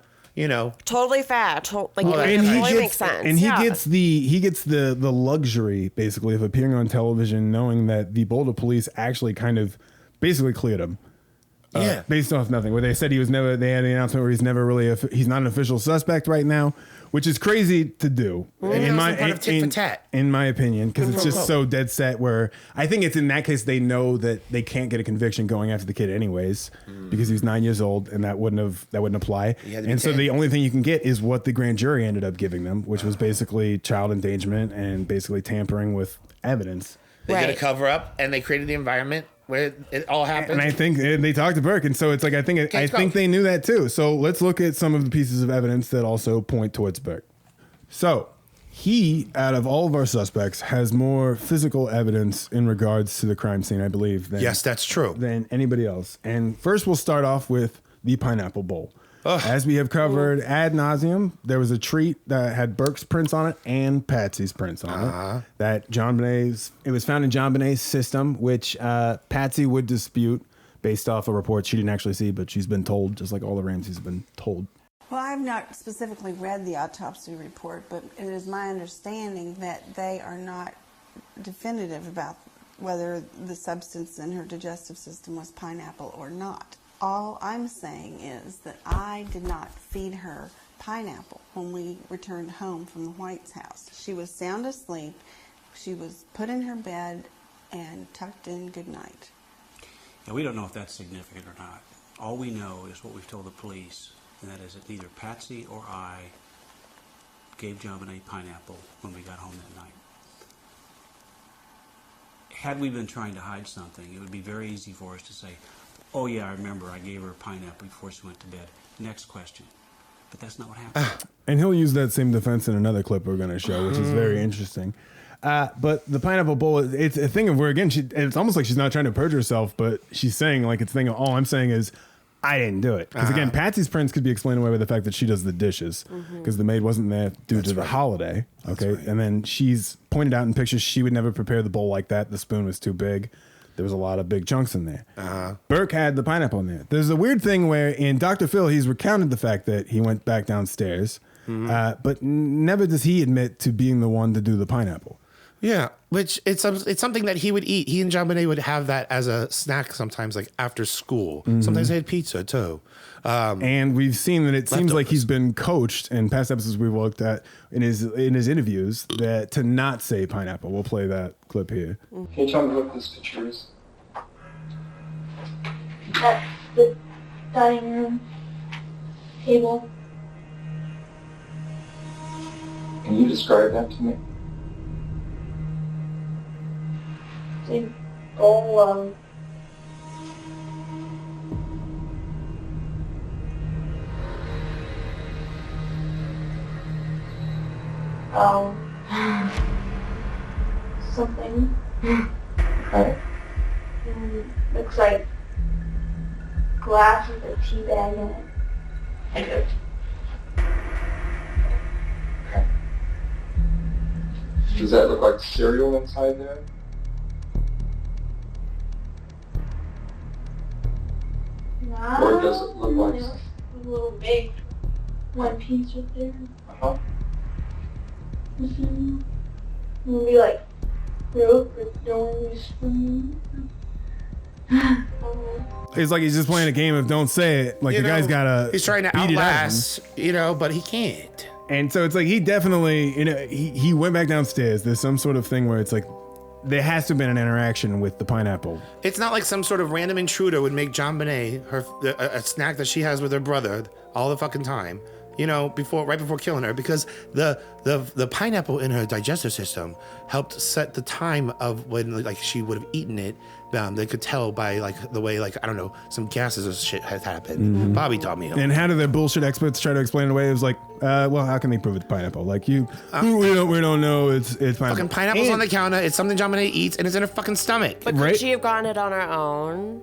Totally fat. Like and it totally makes sense. And he gets the luxury basically of appearing on television, knowing that the Boulder police actually kind of basically cleared him. Based off nothing. Where they said they had the announcement where he's not an official suspect right now, which is crazy to do in my opinion, because it's just so dead set. Where I think it's in that case they know that they can't get a conviction going after the kid anyways because he's 9 years old and that wouldn't apply. And so the only thing you can get is what the grand jury ended up giving them, which was basically child endangerment and basically tampering with evidence. They did a cover up and they created the environment where it all happened. And I think they talked to Burke, and so it's like I think they knew that too. So let's look at some of the pieces of evidence that also point towards Burke. So he, out of all of our suspects, has more physical evidence in regards to the crime scene, I believe. Yes, that's true. Than anybody else. And first, we'll start off with the pineapple bowl. As we have covered ad nauseum, there was a treat that had Burke's prints on it and Patsy's prints on it. That it was found in JonBenet's system, which Patsy would dispute based off a report she didn't actually see, but she's been told, just like all the Ramseys have been told. Well, I've not specifically read the autopsy report, but it is my understanding that they are not definitive about whether the substance in her digestive system was pineapple or not. All I'm saying is that I did not feed her pineapple when we returned home from the White's house. She was sound asleep. She was put in her bed and tucked in good night. Yeah, we don't know if that's significant or not. All we know is what we've told the police, and that is that neither Patsy or I gave JonBenet pineapple when we got home that night. Had we been trying to hide something, it would be very easy for us to say, oh yeah, I remember I gave her a pineapple before she went to bed. Next question. But that's not what happened. And he'll use that same defense in another clip we're going to show, which is very interesting. But the pineapple bowl, it's a thing of where, again, it's almost like she's not trying to perjure herself, but she's saying, like, it's a thing of, all I'm saying is, I didn't do it. Because, again, Patsy's prints could be explained away by the fact that she does the dishes, because the maid wasn't there due to the holiday. Okay. And then she's pointed out in pictures she would never prepare the bowl like that. The spoon was too big. There was a lot of big chunks in there. Burke had the pineapple in there. There's a weird thing where in Dr. Phil, he's recounted the fact that he went back downstairs, but never does he admit to being the one to do the pineapple. Yeah, which it's something that he would eat. He and JonBenet would have that as a snack sometimes, like after school. Sometimes they had pizza too. And we've seen that it seems like he's been coached in past episodes we've looked at in his interviews that to not say pineapple. We'll play that clip here. Can you tell me what this picture is? That's the dining room table. Can you describe that to me? The bowl of something. Okay. Looks like glass with a tea bag in it. Okay. Does that look like cereal inside there? No. Or does it look like a little big one piece right there. Uh-huh. Maybe like rope or doors for me. It's like he's just playing a game of don't say it. Like the guy's gotta. He's trying to outlast, but he can't. And so it's like he definitely, he went back downstairs. There's some sort of thing where it's like there has to have been an interaction with the pineapple. It's not like some sort of random intruder would make JonBenet a snack that she has with her brother all the fucking time. Right before killing her, because the pineapple in her digestive system helped set the time of when like she would have eaten it. They could tell by like the way I don't know, some gases or shit has happened. Mm-hmm. Bobby taught me. And how do the bullshit experts try to explain it away? It was like, well, how can they prove it's pineapple? Like we don't know it's pineapple. Fucking pineapple's on the counter. It's something JonBenet eats, and it's in her fucking stomach. But could she have gotten it on her own?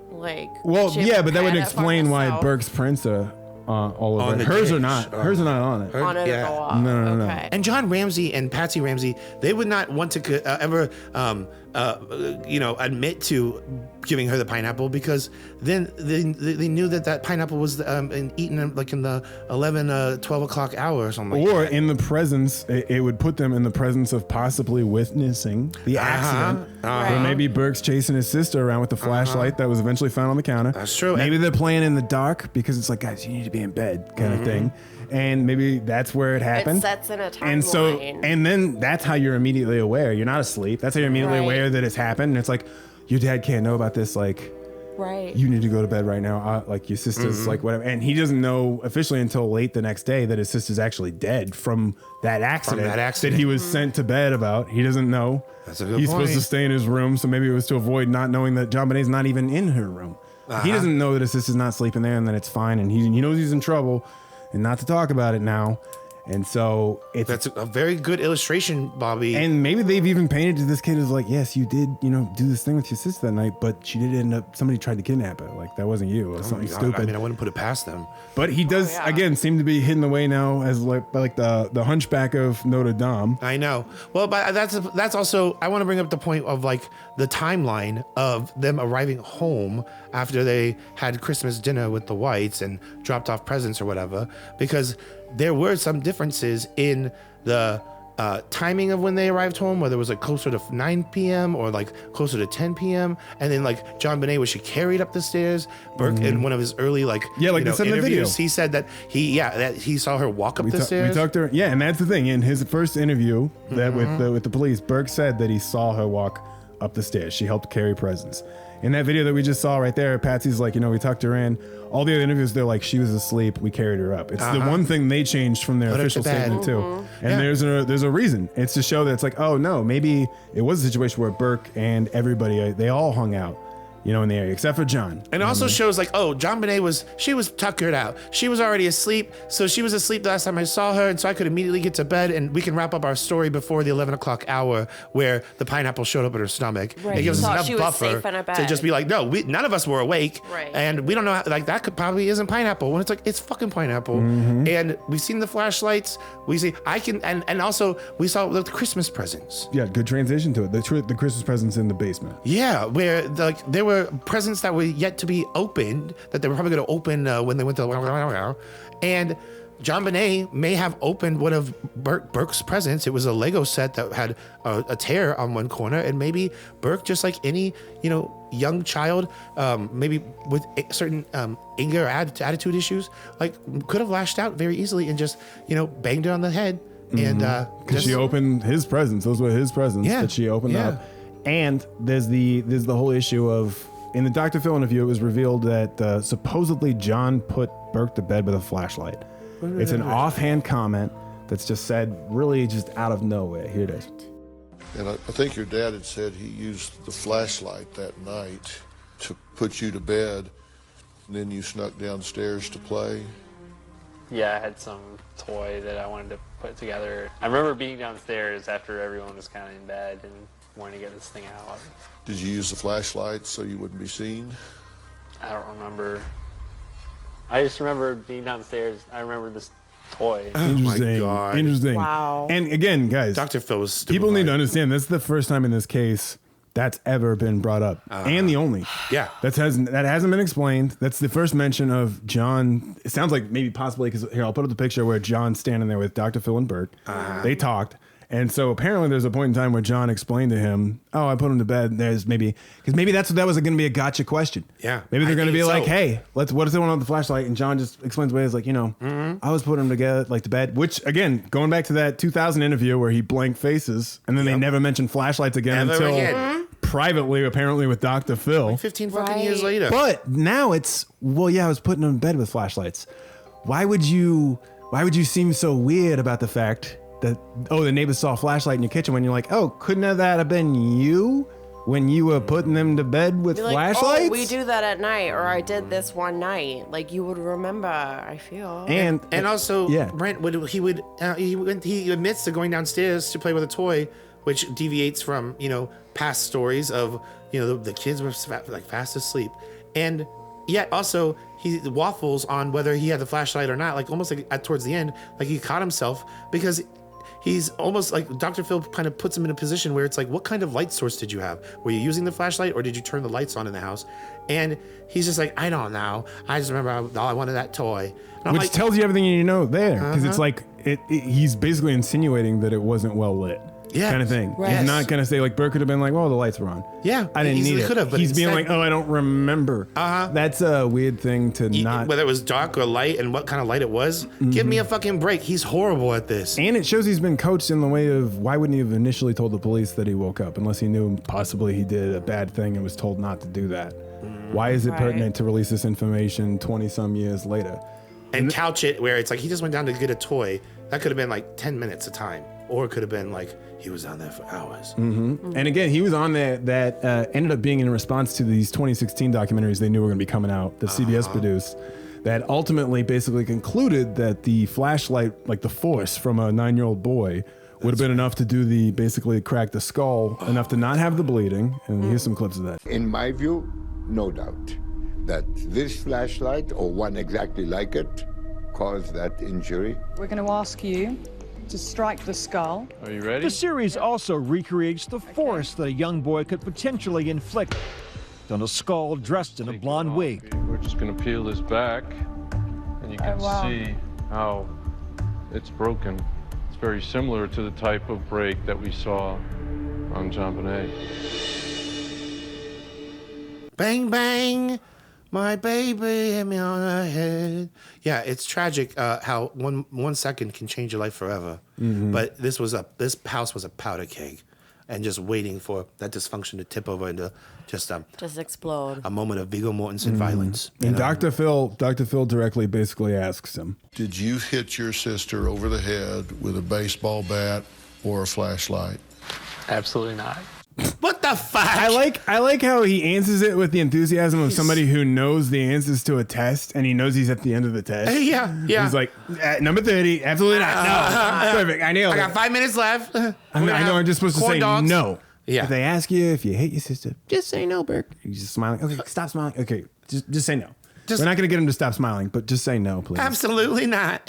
Well, yeah, but that would explain why Burke's prints are all over it. Hers are not. Hers are not on it. On it to go off. No. And John Ramsey and Patsy Ramsey, they would not want to ever, admit to giving her the pineapple, because then they knew that pineapple was eaten like in the 11, 12 o'clock hour or something. Or in the presence, it would put them in the presence of possibly witnessing the accident. Or maybe Burke's chasing his sister around with the flashlight that was eventually found on the counter. That's true. Maybe they're playing in the dark because it's like, guys, you need to be in bed kind of thing. And maybe that's where it happened. It sets in a timeline. And then that's how you're immediately aware. You're not asleep. That's how you're immediately aware that it's happened. And it's like, your dad can't know about this. Like, you need to go to bed right now. Like your sister's like whatever. And he doesn't know officially until late the next day that his sister's actually dead from that accident. That he was sent to bed about. He doesn't know. That's a good point. He's supposed to stay in his room. So maybe it was to avoid not knowing that JonBenet's not even in her room. He doesn't know that his sister's not sleeping there and that it's fine. And he knows he's in trouble and not to talk about it now. And so that's a very good illustration, Bobby. And maybe they've even painted to this kid as like, yes, you did, do this thing with your sister that night, but she did end up, somebody tried to kidnap her. Like that wasn't you or something stupid. I mean, I wouldn't put it past them. But he does, again, seem to be hidden away now as like the hunchback of Notre Dame. I know. Well, but that's also, I want to bring up the point of like the timeline of them arriving home after they had Christmas dinner with the Whites and dropped off presents or whatever, because there were some differences in the timing of when they arrived home, whether it was like closer to 9 p.m. or like closer to 10 p.m. And then like JonBenet, was she carried up the stairs? Burke in one of his early interviews, he said that he saw her walk up the stairs. We talked to her, and that's the thing. In his first interview with the police, Burke said that he saw her walk up the stairs. She helped carry presents. In that video that we just saw right there, Patsy's like, we tucked her in. All the other interviews, they're like, she was asleep. We carried her up. It's the one thing they changed from their official statement too. And there's a reason. It's to show that it's like, oh no, maybe it was a situation where Burke and everybody, they all hung out, in the area, except for John. And it also shows like, oh, JonBenet was tuckered out. She was already asleep. So she was asleep the last time I saw her. And so I could immediately get to bed and we can wrap up our story before the 11 o'clock hour where the pineapple showed up in her stomach. Right. It gives us she enough buffer to just be like, no, none of us were awake. Right. And we don't know, that could probably isn't pineapple. When it's like, it's fucking pineapple. And we've seen the flashlights. And also we saw the Christmas presents. Yeah, good transition to it. The Christmas presents in the basement. Yeah, where there were presents that were yet to be opened that they were probably going to open when they went to and JonBenet may have opened one of Burke's presents. It was a Lego set that had a tear on one corner, and maybe Burke, just like any young child, maybe with certain anger or attitude issues, like could have lashed out very easily and just banged her on the head. And because she opened his presents, those were his presents that she opened up. And there's the whole issue of, in the Dr. Phil interview, it was revealed that supposedly John put Burke to bed with a flashlight. It's an offhand comment that's just said really just out of nowhere. Here it is. And I think your dad had said he used the flashlight that night to put you to bed, and then you snuck downstairs to play. Yeah, I had some toy that I wanted to put together. I remember being downstairs after everyone was kind of in bed and wanting to get this thing out. Did you use the flashlight so you wouldn't be seen? I don't remember. I just remember being downstairs. I remember this toy. Oh my God. Interesting. Wow. And again, guys, Dr. Phil was people need to understand this is the first time in this case that's ever been brought up, and the only. Yeah, that hasn't been explained. That's the first mention of John. It sounds like maybe possibly because here I'll put up the picture where John's standing there with Dr. Phil and Bert. They talked. And so apparently there's a point in time where John explained to him, "Oh, I put him to bed." There's maybe because maybe that was going to be a gotcha question. Yeah, maybe they're going to be like, "Hey, what does it want on the flashlight?" And John just explains away. He's like, I was putting him together like to bed. Which again, going back to that 2000 interview where he blanked faces, and then they never mentioned flashlights again until privately, apparently with Dr. Phil. 15 fucking years later. But now it's I was putting him in bed with flashlights. Why would you seem so weird about the fact that, the neighbors saw a flashlight in your kitchen when you're like, couldn't that have been you when you were putting them to bed with flashlights? Oh, we do that at night, or I did this one night. Like, you would remember, I feel. And also, Brent, he admits to going downstairs to play with a toy, which deviates from, past stories of, the kids were fast asleep. And yet also he waffles on whether he had the flashlight or not, like almost like towards the end, like he caught himself because he's almost like Dr. Phil kind of puts him in a position where it's like, what kind of light source did you have? Were you using the flashlight or did you turn the lights on in the house? And he's just like, I don't know. I just remember I wanted that toy. Which tells you everything you need to know there. Because it's like, he's basically insinuating that it wasn't well lit. Yeah, kind of thing. Right. He's not gonna say like Bert could have been like, "Well, the lights were on." Yeah, I didn't need it. Could have, but he's being like, "Oh, I don't remember." That's a weird thing to not. Whether it was dark or light, and what kind of light it was. Give me a fucking break. He's horrible at this. And it shows he's been coached in the way of why wouldn't he have initially told the police that he woke up unless he knew possibly he did a bad thing and was told not to do that. Why is it pertinent to release this information 20 some years later? And couch it where it's like he just went down to get a toy. That could have been like 10 minutes of time, or it could have been like he was on there for hours. And again, he was on there that ended up being in response to these 2016 documentaries they knew were going to be coming out, that CBS produced, that ultimately basically concluded that the flashlight, like the force from a 9-year-old boy, would have been enough to do basically crack the skull, enough to not have the bleeding. And here's some clips of that. In my view, no doubt that this flashlight, or one exactly like it, caused that injury. We're going to ask you to strike the skull. Are you ready? The series also recreates the force that a young boy could potentially inflict on a skull dressed in a blonde wig. We're just going to peel this back, and you can see how it's broken. It's very similar to the type of break that we saw on JonBenet. Bang, bang. My baby hit me on the head. Yeah, it's tragic how one second can change your life forever. But this house was a powder keg, and just waiting for that dysfunction to tip over into just explode. A moment of Viggo Mortensen violence. And Dr. Phil directly basically asks him, "Did you hit your sister over the head with a baseball bat or a flashlight?" Absolutely not. What the fuck? I like how he answers it with the enthusiasm of somebody who knows the answers to a test and he knows he's at the end of the test. Yeah. He's like, number 30, absolutely not. No, perfect. I nailed it. I got 5 minutes left. I know. I'm just supposed to say no. Yeah. If they ask you if you hate your sister, just say no, Bert. He's just smiling. Okay, stop smiling. Okay, just say no. We're not gonna get him to stop smiling, but just say no, please. Absolutely not.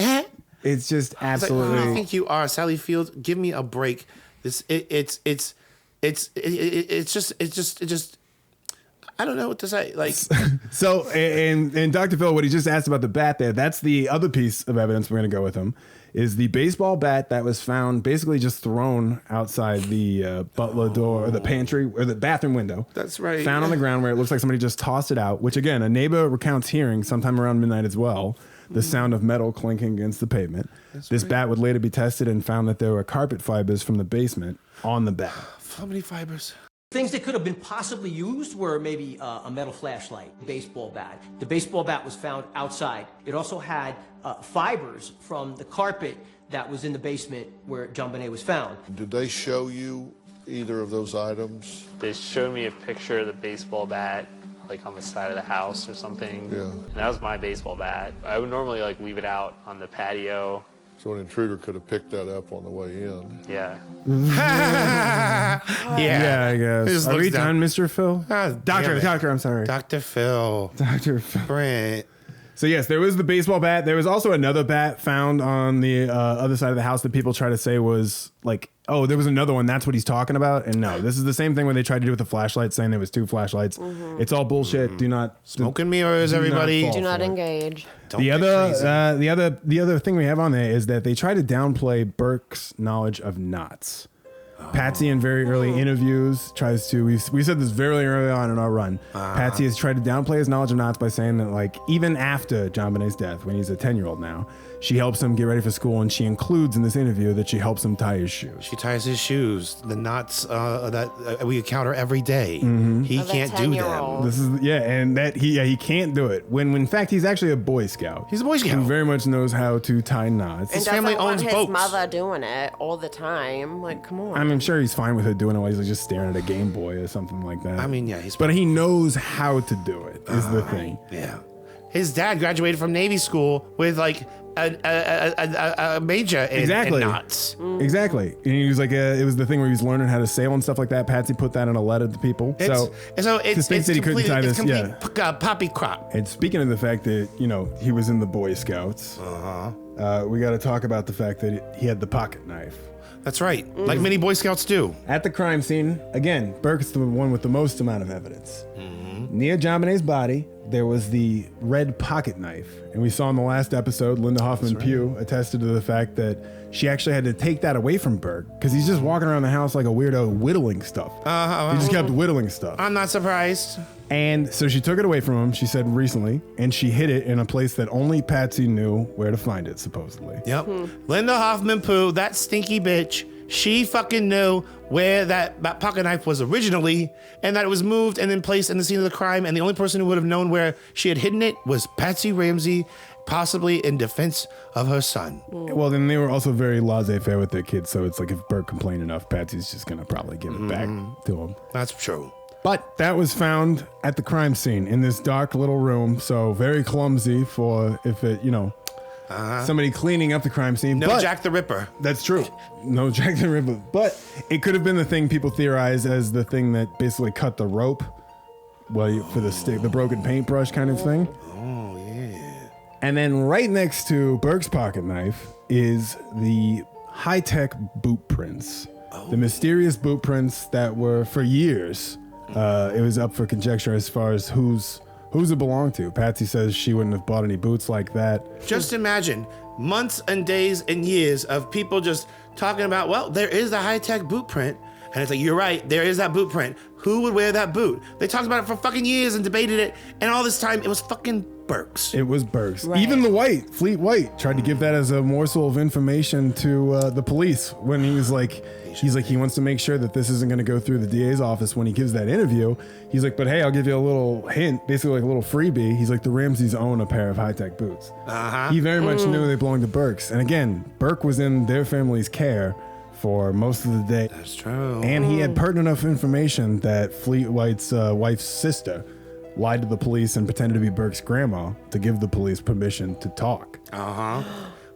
It's just absolutely. Like, who do you think you are, Sally Fields? Give me a break. It's just I don't know what to say. Like, so and Dr. Phil, what he just asked about the bat there, that's the other piece of evidence we're going to go with him, is the baseball bat that was found basically just thrown outside the butler door or the pantry or the bathroom window. That's right. Found on the ground where it looks like somebody just tossed it out, which again, a neighbor recounts hearing sometime around midnight as well, the sound of metal clinking against the pavement. This bat would later be tested and found that there were carpet fibers from the basement on the bat. How many fibers? Things that could have been possibly used were maybe a metal flashlight, baseball bat. The baseball bat was found outside. It also had fibers from the carpet that was in the basement where JonBenet was found. Did they show you either of those items? They showed me a picture of the baseball bat, like on the side of the house or something. Yeah. And that was my baseball bat. I would normally like leave it out on the patio. So an intruder could have picked that up on the way in. Yeah. Yeah, I guess. Are we done, Mr. Phil? Doctor, I'm sorry. Dr. Phil. Dr. Phil. Brent. So yes, there was the baseball bat. There was also another bat found on the other side of the house that people try to say was like oh, there was another one. That's what he's talking about. And no, this is the same thing when they tried to do with the flashlight, saying there was 2 flashlights. It's all bullshit. Do not smoke and mirrors, everybody. Do not engage. The other thing we have on there is that they try to downplay Burke's knowledge of knots. Patsy in very early interviews tries to, we said this very early on in our run. Patsy has tried to downplay his knowledge of knots by saying that, like, even after JonBenet's death, when he's a 10-year-old now, she helps him get ready for school, and she includes in this interview that she helps him tie his shoes. She ties his shoes. The knots that we encounter every day. He can't do them. This is and that he can't do it. When in fact he's actually a Boy Scout. He's a Boy Scout who very much knows how to tie knots. His family owns boats. His mother doing it all the time. Like, come on. I'm sure he's fine with her doing it while he's like just staring at a Game Boy or something like that. I mean, yeah, but he knows how to do it. Is the thing. Yeah. His dad graduated from Navy school with like a major in knots. Exactly. And he was like, it was the thing where he was learning how to sail and stuff like that. Patsy put that in a letter to people. It's complete poppycrop. And speaking of the fact that, you know, he was in the Boy Scouts, we got to talk about the fact that he had the pocket knife. That's right. Like many Boy Scouts do. At the crime scene, again, Burke's the one with the most amount of evidence. Near JonBenet's body, there was the red pocket knife. And we saw in the last episode, Linda Hoffman-Pugh attested to the fact that she actually had to take that away from Burke because he's just walking around the house like a weirdo whittling stuff. He just kept whittling stuff. I'm not surprised. And so she took it away from him, she said recently, and she hid it in a place that only Patsy knew where to find it, supposedly. Yep. Linda Hoffman-Pugh, that stinky bitch, she fucking knew where that pocket knife was originally and that it was moved and then placed in the scene of the crime. And the only person who would have known where she had hidden it was Patsy Ramsey, possibly in defense of her son. Well, then they were also very laissez-faire with their kids. So it's like if Burke complained enough, Patsy's just going to probably give it back to him. That's true. But that was found at the crime scene in this dark little room. So very clumsy for if it, you know, somebody cleaning up the crime scene. No Jack the Ripper. That's true. No Jack the Ripper. But it could have been the thing people theorize as the thing that basically cut the rope for the stick, the broken paintbrush kind of thing. Oh, yeah. And then right next to Burke's pocket knife is the high-tech boot prints. The mysterious boot prints that were, for years, it was up for conjecture as far as whose it belonged to. Patsy says she wouldn't have bought any boots like that. Just imagine months and days and years of people just talking about, well, there is the high-tech boot print. And it's like, you're right, there is that boot print. Who would wear that boot? They talked about it for fucking years and debated it. And all this time, it was fucking Burke's. It was Burke's. Right. Even the Fleet White, tried to give that as a morsel of information to the police when he was like, he wants to make sure that this isn't going to go through the DA's office when he gives that interview. He's like, but hey, I'll give you a little hint, basically like a little freebie. He's like, the Ramseys own a pair of high-tech boots. He very much knew they belonged to Burke's. And again, Burke was in their family's care for most of the day. That's true. And he had pertinent enough information that Fleet White's wife's sister lied to the police and pretended to be Burke's grandma to give the police permission to talk.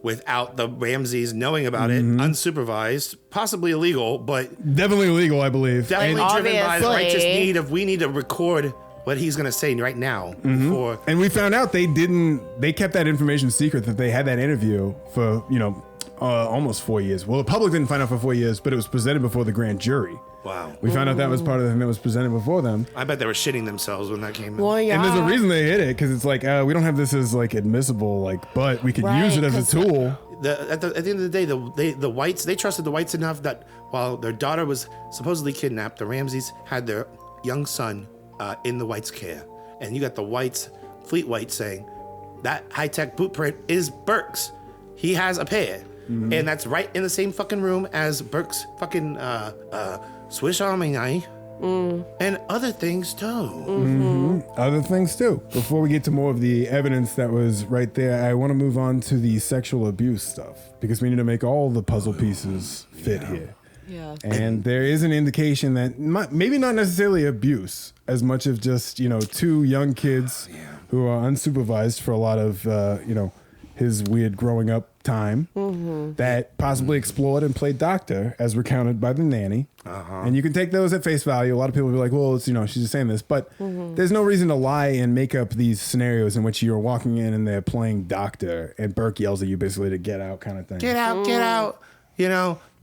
Without the Ramseys knowing about it, unsupervised, possibly illegal, but definitely illegal, I believe. Definitely driven by the righteous need of we need to record what he's going to say right now. And we found out they kept that information secret, that they had that interview for, almost 4 years. Well, the public didn't find out for 4 years, but it was presented before the grand jury. Wow. We found out that was part of the thing that was presented before them. I bet they were shitting themselves when that came in. Well, yeah. And there's a reason they hid it, because it's like, we don't have this as like admissible, but we could use it as a tool. At the end of the day, the Whites, they trusted the Whites enough that while their daughter was supposedly kidnapped, the Ramseys had their young son in the Whites' care. And you got the Whites, Fleet White, saying, that high-tech boot print is Burke's. He has a pair. And that's right in the same fucking room as Burke's fucking Swiss Army knife and other things too. Other things too. Before we get to more of the evidence that was right there, I want to move on to the sexual abuse stuff because we need to make all the puzzle pieces fit here. Yeah. And there is an indication that maybe not necessarily abuse as much of just, 2 young kids who are unsupervised for a lot of, his weird growing up time that possibly explored and played doctor as recounted by the nanny. And you can take those at face value. A lot of people will be like, well, it's, she's just saying this, but there's no reason to lie and make up these scenarios in which you're walking in and they're playing doctor and Burke yells at you basically to get out kind of thing. Get out, get out.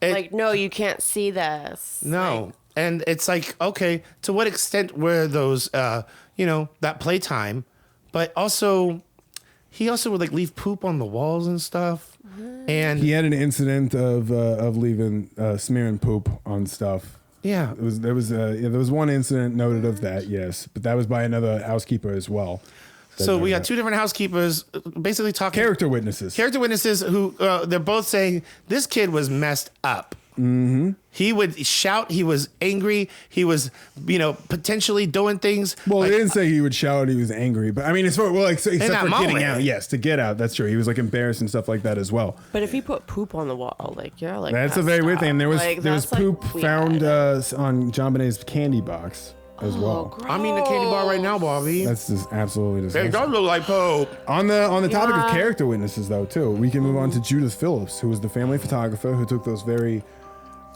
like, no, you can't see this. No. Like, and it's like, okay, to what extent were those, that playtime? But also, he also would like leave poop on the walls and stuff. And he had an incident of leaving smearing poop on stuff. Yeah, there was one incident noted of that, yes, but that was by another housekeeper as well. So we got two different housekeepers basically talking. Character witnesses who they're both saying this kid was messed up. Mm-hmm. He would shout. He was angry. He was, potentially doing things. Well, like, they didn't say he would shout. He was angry, but I mean, except for getting out. Yes, to get out. That's true. He was like embarrassed and stuff like that as well. but if you put poop on the wall, like you're like That's a very weird thing. And there was poop weird. found on JonBenet's candy box as well. I'm eating a candy bar right now, Bobby. That's just absolutely disgusting. It does look like poop. On the topic of character witnesses, though, too, we can move on to Judith Phillips, who was the family photographer who took those very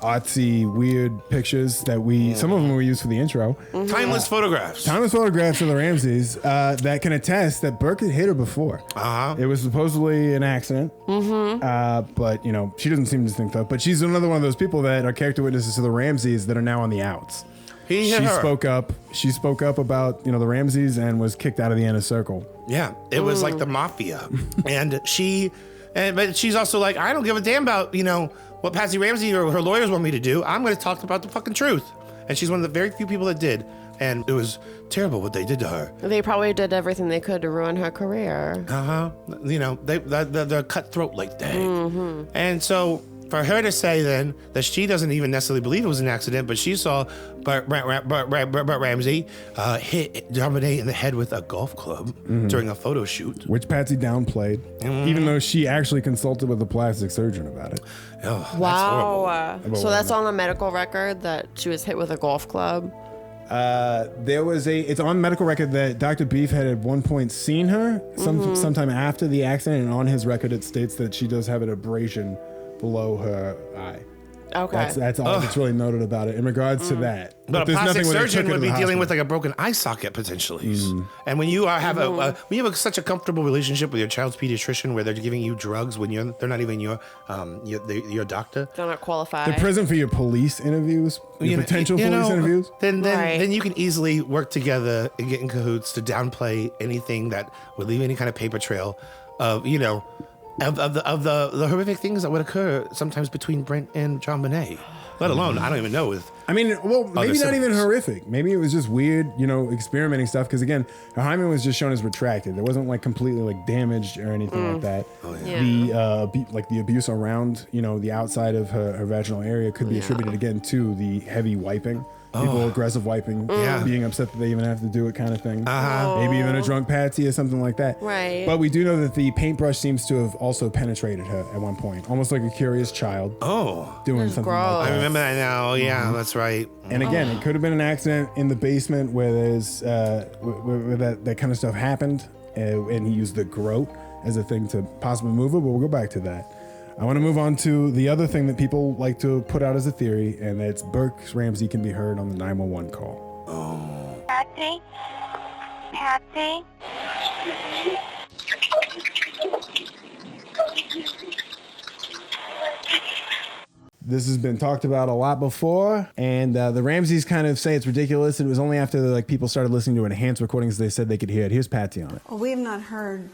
artsy, weird pictures that some of them were used for the intro. Mm-hmm. Timeless photographs. Timeless photographs of the Ramseys that can attest that Burke had hit her before. It was supposedly an accident. Mm-hmm. But, she doesn't seem to think that. But she's another one of those people that are character witnesses to the Ramseys that are now on the outs. She spoke up. She spoke up about, the Ramseys and was kicked out of the inner circle. Yeah, it was like the mafia. But she's also like, I don't give a damn about, what Patsy Ramsey or her lawyers want me to do. I'm going to talk about the fucking truth. And she's one of the very few people that did. And it was terrible what they did to her. They probably did everything they could to ruin her career. They're cutthroat like that. Mm-hmm. And so for her to say then that she doesn't even necessarily believe it was an accident, but she saw Burt Ramsey hit JonBenet in the head with a golf club during a photo shoot. Which Patsy downplayed, even though she actually consulted with a plastic surgeon about it. Oh, wow. So that's on the medical record that she was hit with a golf club? It's on medical record that Dr. Beef had at one point seen her sometime after the accident, and on his record it states that she does have an abrasion below her eye. Okay. That's all that's really noted about it in regards to that. But a there's plastic nothing where they surgeon took her would to be the dealing hospital. with like a broken eye socket potentially. And when you have such a comfortable relationship with your child's pediatrician where they're giving you drugs when they're not even your doctor. They're not qualified. They're present for your police interviews, your potential police interviews. Then you can easily work together and get in cahoots to downplay anything that would leave any kind of paper trail of the horrific things that would occur sometimes between Brent and JonBenet. Let alone, I don't even know with. I mean, well, maybe not even horrific. Maybe it was just weird, experimenting stuff. Because again, her hymen was just shown as retracted. It wasn't like completely like damaged or anything like that. Oh, yeah. The abuse around, the outside of her vaginal area could be attributed again to the heavy wiping. People aggressive wiping, being upset that they even have to do it kind of thing. Maybe even a drunk Patsy or something like that. Right. But we do know that the paintbrush seems to have also penetrated her at one point, almost like a curious child. Doing something like that. I remember that now. Yeah, that's right. And again, it could have been an accident in the basement where there's where that kind of stuff happened, and he used the groat as a thing to possibly move her. But we'll go back to that. I want to move on to the other thing that people like to put out as a theory, and that's Burke Ramsey can be heard on the 911 call. Patsy? Patsy? This has been talked about a lot before, and the Ramseys kind of say it's ridiculous. It was only after people started listening to enhanced recordings they said they could hear it. Here's Patsy on it. Well, we have not heard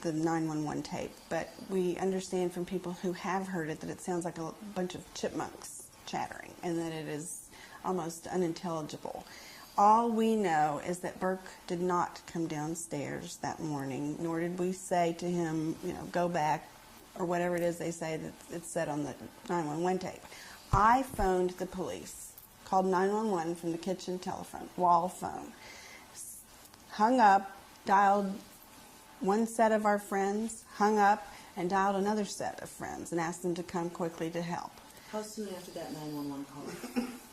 the 911 tape, but we understand from people who have heard it that it sounds like a bunch of chipmunks chattering and that it is almost unintelligible. All we know is that Burke did not come downstairs that morning, nor did we say to him, go back, or whatever it is they say that it's said on the 911 tape. I phoned the police, called 911 from the kitchen telephone, wall phone, hung up, dialed one set of our friends, hung up, and dialed another set of friends and asked them to come quickly to help. How soon after that 911 call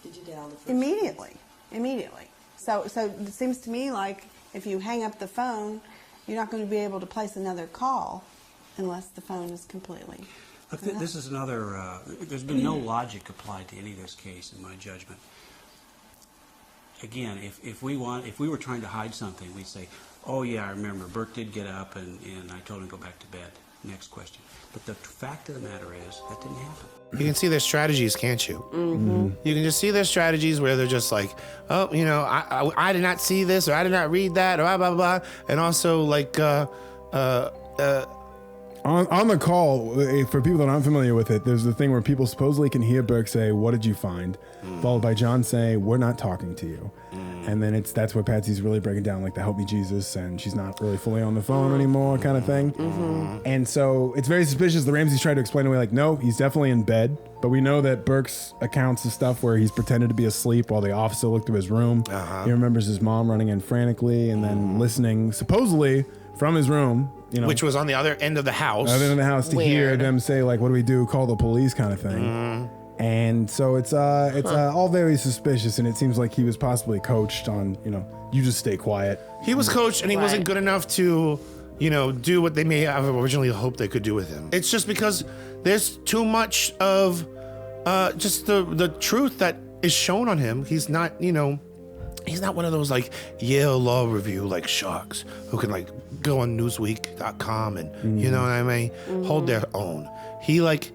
did you dial the first? Immediately. So it seems to me like if you hang up the phone, you're not going to be able to place another call unless the phone is completely. Look, this is another. There's been no logic applied to any of this case, in my judgment. Again, if we were trying to hide something, we'd say, "Oh yeah, I remember. Burke did get up, and I told him to go back to bed." Next question. But the fact of the matter is, that didn't happen. You can see their strategies, can't you? Mm-hmm. You can just see their strategies where they're just like, oh, I did not see this, or I did not read that, or blah, blah, blah. And also, like, on the call, for people that aren't familiar with it, there's the thing where people supposedly can hear Burke say, "What did you find?" Followed by John saying, "We're not talking to you." And then that's where Patsy's really breaking down like the "Help me Jesus," and she's not really fully on the phone anymore kind of thing. And so it's very suspicious. The Ramseys try to explain away like, no, he's definitely in bed. But we know that Burke's accounts of stuff where he's pretended to be asleep while the officer looked through his room. He remembers his mom running in frantically and then listening supposedly from his room, which was on the other end of the house. Other end of the house to hear them say like, "What do we do? Call the police," kind of thing. And so it's all very suspicious, and it seems like he was possibly coached on, you just stay quiet. He was coached, and he wasn't good enough to, do what they may have originally hoped they could do with him. It's just because there's too much of just the truth that is shown on him. He's not, he's not one of those like Yale Law Review like sharks who can like go on Newsweek.com and you know what I mean, hold their own. He like,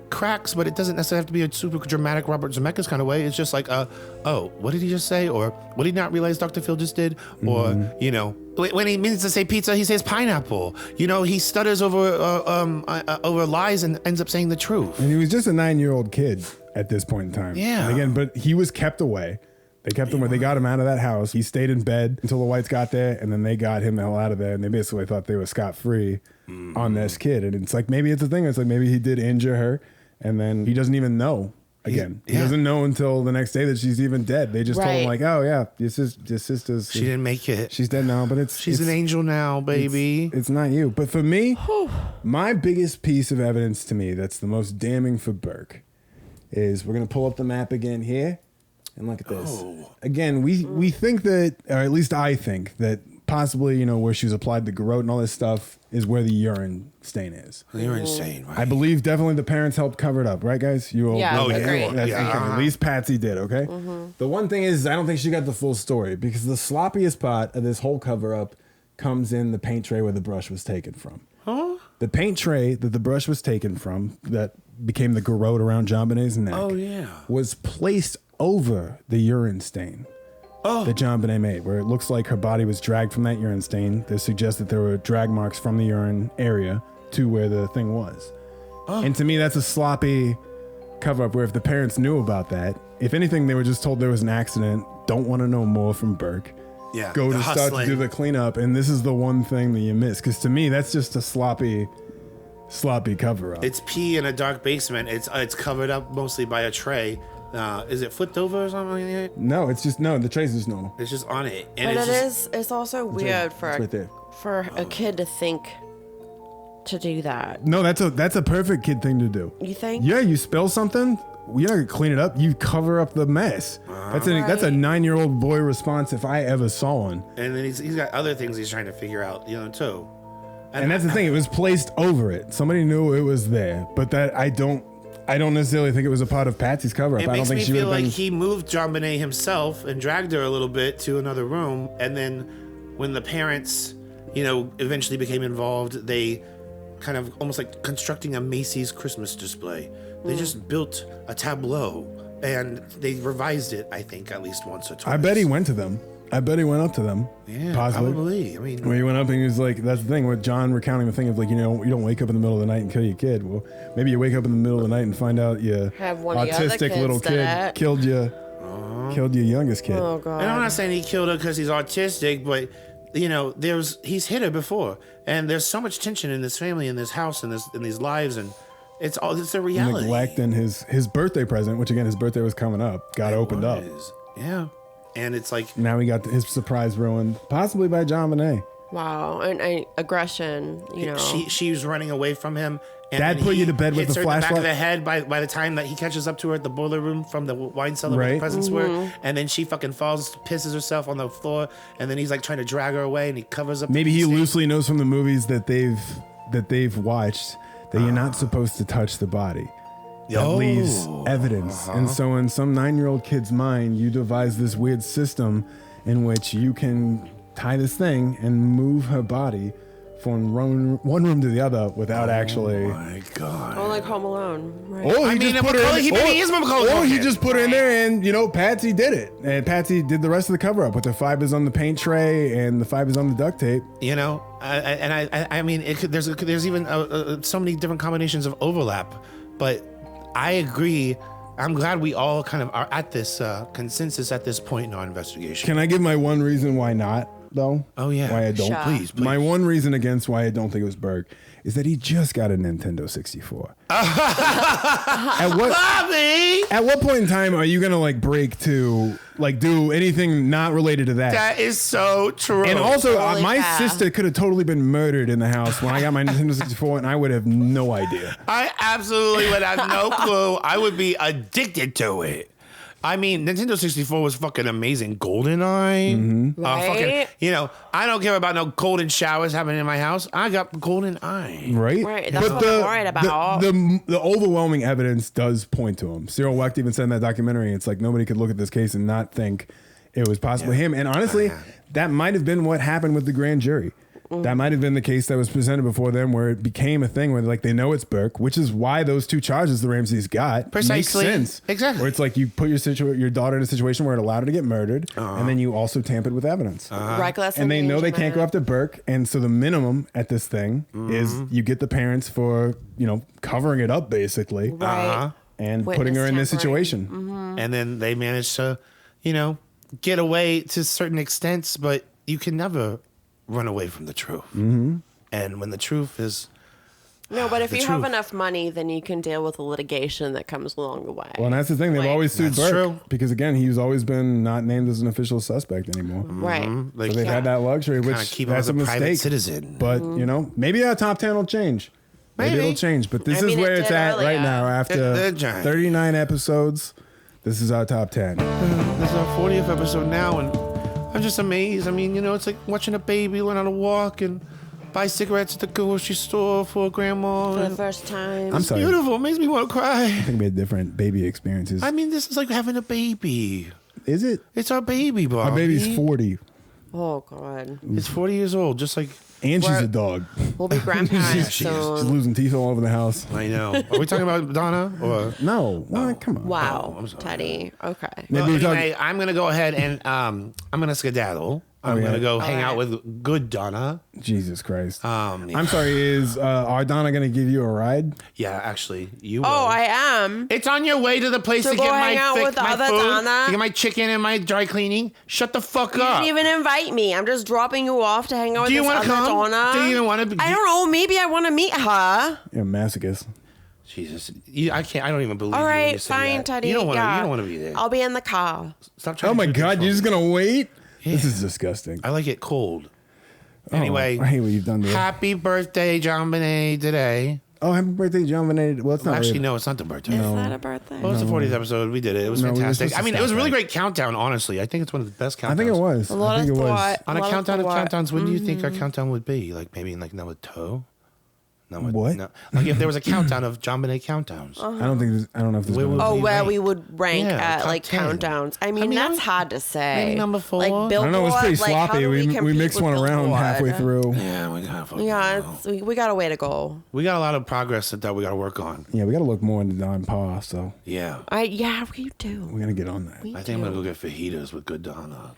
cracks, but it doesn't necessarily have to be a super dramatic Robert Zemeckis kind of way. It's just like, oh, what did he just say? Or what did he not realize Dr. Phil just did? Or, when he means to say pizza, he says pineapple. He stutters over lies and ends up saying the truth. And he was just a 9-year-old kid at this point in time. Yeah. And again, but he was kept away. They kept him where they got him out of that house. He stayed in bed until the Whites got there, and then they got him the hell out of there, and they basically thought they were scot-free on this kid. And it's like, maybe it's a thing. It's like maybe he did injure her, and then he doesn't even know. Again, he doesn't know until the next day that she's even dead. They just told him like, "Oh yeah, your sister's she didn't make it. She's dead now, but she's an angel now, baby. It's not you." But for me, my biggest piece of evidence to me that's the most damning for Burke is we're gonna pull up the map again here. And look at this. Again, we think that, or at least I think that possibly, where she was applied the garrote and all this stuff is where the urine stain is. The urine stain, right? I believe definitely the parents helped cover it up, right, guys? You all agree. At least Patsy did, okay? The one thing is, I don't think she got the full story because the sloppiest part of this whole cover up comes in the paint tray where the brush was taken from. Huh? The paint tray that the brush was taken from, that became the garrote around JonBenet's neck, was placed over the urine stain that JonBenet made, where it looks like her body was dragged from that urine stain. They suggest that there were drag marks from the urine area to where the thing was. And to me, that's a sloppy cover-up where if the parents knew about that, if anything, they were just told there was an accident, don't want to know more from Burke. Yeah, go to start to do the cleanup, and this is the one thing that you miss. Because to me, that's just a sloppy cover-up. It's pee in a dark basement. It's covered up mostly by a tray. Is it flipped over or something like that? No, it's just the tray's just normal. It's just on it. And it's also weird for a kid to think to do that. No, that's a perfect kid thing to do. You think? Yeah, you spill something, you're not gonna clean it up. You cover up the mess. That's a 9-year-old boy response if I ever saw one. And then he's got other things he's trying to figure out, too. And that's the thing. It was placed over it. Somebody knew it was there, but that I don't necessarily think it was a part of Patsy's cover-up. It makes me feel like he moved JonBenet himself and dragged her a little bit to another room, and then when the parents, eventually became involved, they kind of almost like constructing a Macy's Christmas display. They just built a tableau, and they revised it, I think, at least once or twice. I bet he went to them. I bet he went up to them. Yeah, possibly. probably. I mean, when he went up and he was like, that's the thing with John recounting the thing of like, you don't wake up in the middle of the night and kill your kid. Well, maybe you wake up in the middle of the night and find out your autistic little kid killed your youngest kid. Oh God! And I'm not saying he killed her because he's autistic, but he's hit her before, and there's so much tension in this family, in this house, in these lives, and it's a reality. Neglect and his birthday present, which again his birthday was coming up, got opened up. Yeah. And it's like now he got his surprise ruined, possibly by JonBenet. Wow, and aggression. She was running away from him. And Dad put you to bed with the flashlight. Back of the head by the time that he catches up to her at the boiler room from the wine cellar where the presents were, and then she fucking falls, pisses herself on the floor, and then he's like trying to drag her away, and he covers up. Maybe he loosely knows from the movies that they've watched that you're not supposed to touch the body. That leaves evidence. And so in some 9-year-old kid's mind, you devise this weird system in which you can tie this thing and move her body from one room to the other without actually. Oh my God. Oh, like Home Alone. Right. Oh, he just put her in. He just put her in Okay. there, and Patsy did it, and Patsy did the rest of the cover up with the fibers on the paint tray and the fibers on the duct tape. I mean, there's even so many different combinations of overlap, but I agree. I'm glad we all kind of are at this consensus at this point in our investigation. Can I give my one reason why not, though? Oh, yeah. Why I don't? Sure. Please. My one reason against why I don't think it was Berg is that he just got a Nintendo 64. At what point in time are you gonna break to do anything not related to that? That is so true. And also, my sister could have totally been murdered in the house when I got my Nintendo 64, and I would have no idea. I absolutely would have no clue. I would be addicted to it. I mean, Nintendo 64 was fucking amazing. GoldenEye. Mm-hmm. Right? I don't care about no golden showers happening in my house. I got GoldenEye. Right? Right. That's what I'm worried about. The overwhelming evidence does point to him. Cyril Wecht even said in that documentary, it's like nobody could look at this case and not think it was possibly him. And honestly, that might have been what happened with the grand jury. That might have been the case that was presented before them, where it became a thing where they know it's Burke, which is why those two charges the Ramseys got Precisely. makes sense. Exactly. Where it's like you put your daughter in a situation where it allowed her to get murdered, and then you also tampered with evidence. Reckless And they know they endangerment. can't go after Burke, and so the minimum at this thing is you get the parents for covering it up basically, Right. and Witness putting her in this tampering. situation. And then they managed to, get away to certain extents, but you can never run away from the truth. Mm-hmm. And when the truth is No, but if the you have truth. enough money, then you can deal with the litigation that comes along the way. Well, and that's the thing. They've always sued That's Burke true. because, again, he's always been not named as an official suspect anymore. Right. Mm-hmm. So they've had that luxury, Kinda which keep him that's as a a private mistake. citizen. But, maybe our top 10 will change. Maybe Maybe. it'll change. But this I is mean, where it it's did at right earlier. now. After It did change. 39 episodes, this is our top 10. This is our 40th episode now, and I'm just amazed. I mean, it's like watching a baby learn how to walk and buy cigarettes at the grocery store for grandma. For the and first time. I'm it's sorry. beautiful. It makes me want to cry. I think we had different baby experiences. I mean, this is like having a baby. Is it? It's our baby, Bobby. Our baby's 40. Oh, God. It's 40 years old, just like... And she's a dog. We'll be grandparents She's soon. losing teeth all over the house. I know. Are we talking about Donna? Or No. What? Come on. Wow. I'm sorry. Teddy. Okay. Maybe Well, we talk- anyway, I'm gonna go ahead and I'm gonna skedaddle. I'm yeah. gonna go hang All out right. with good Donna. Jesus Christ. Yeah. I'm sorry, is our Donna going to give you a ride? Yeah, actually, you will. Oh, I am. It's on your way to the place To to go get hang out with the my other food, Donna? to get my chicken and my dry cleaning. Shut the fuck You up. didn't even invite me. I'm just dropping you off to hang out with Do you this wanna other come? Donna. Do you even want to? I don't know. Maybe I want to meet her. You're a masochist. Jesus, I can't. I don't even believe All you when right, you say fine, that. Teddy. You don't want to. yeah. You don't want to be there. I'll be in the car. Stop trying. Oh to my do this God, for you're me. just going to wait? This is disgusting. I like it cold. Oh, Anyway, I hate what you've done to her. happy birthday, JonBenet, today. Oh, happy birthday, JonBenet. Well, it's not Actually, really- no, it's not the birthday. Is that a birthday? Well, it's the 40th episode. We did it. It was No, we were fantastic. supposed to I mean, it stop was a really that. great countdown, honestly. I think it's one of the best countdowns. I think it was. A lot I think of it was. thought. On a lot countdown of thought. countdowns, what do you think our countdown would be? Like maybe like number two? Number, What? No. Like if there was a countdown of JonBenet countdowns. I don't think. I don't know if there's. Where been would a- Oh, we where rank? we would rank Yeah, at top like 10. countdowns. I mean, that's hard to say. maybe number 4? Like I I Billboard. don't know. It's pretty like, how sloppy. do We compete mixed with one around Billboard? halfway through. Yeah, we got fucking Yeah, we got a way to go. we got a lot of progress that we got to work on. Yeah, we got to look more into Don Pa. So Yeah. Yeah, we do. we're gonna get on that. I think I'm gonna go get fajitas with good Donna.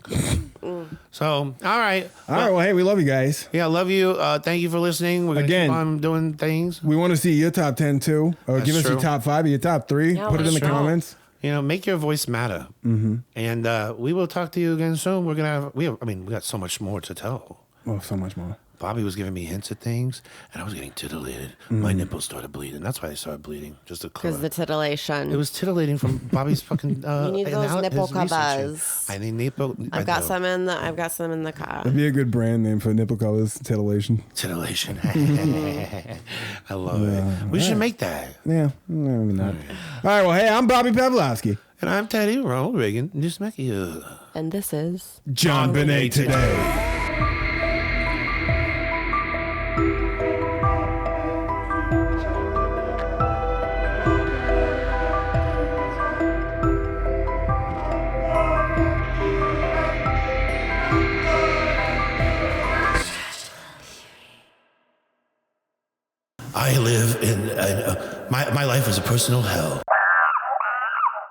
So, all right. All right. Well, hey, we love you guys. Yeah, I love you. Thank you for listening. We're gonna Again. keep on doing things. We want to see your top 10 too, or That's give us your true. top 5 or your top 3. Yeah, Put it in the let's know. comments. Make your voice matter. Mm-hmm. And we will talk to you again soon. We're gonna have. We got so much more to tell. Oh, so much more. Bobby was giving me hints at things, and I was getting titillated. My nipples started bleeding. That's why they started bleeding. Just to clear. Because the titillation. It was titillating from Bobby's fucking. You need those nipple his researching. covers. I need nipple. I've got some in the car. That'd be a good brand name for nipple covers. Titillation. Titillation. I love it. We should make that. Yeah, maybe not. All right. Well, hey, I'm Bobby Pavlovsky. And I'm Teddy Ronald Reagan. Just make you. And this is JonBenet today. I live in my life is a personal hell.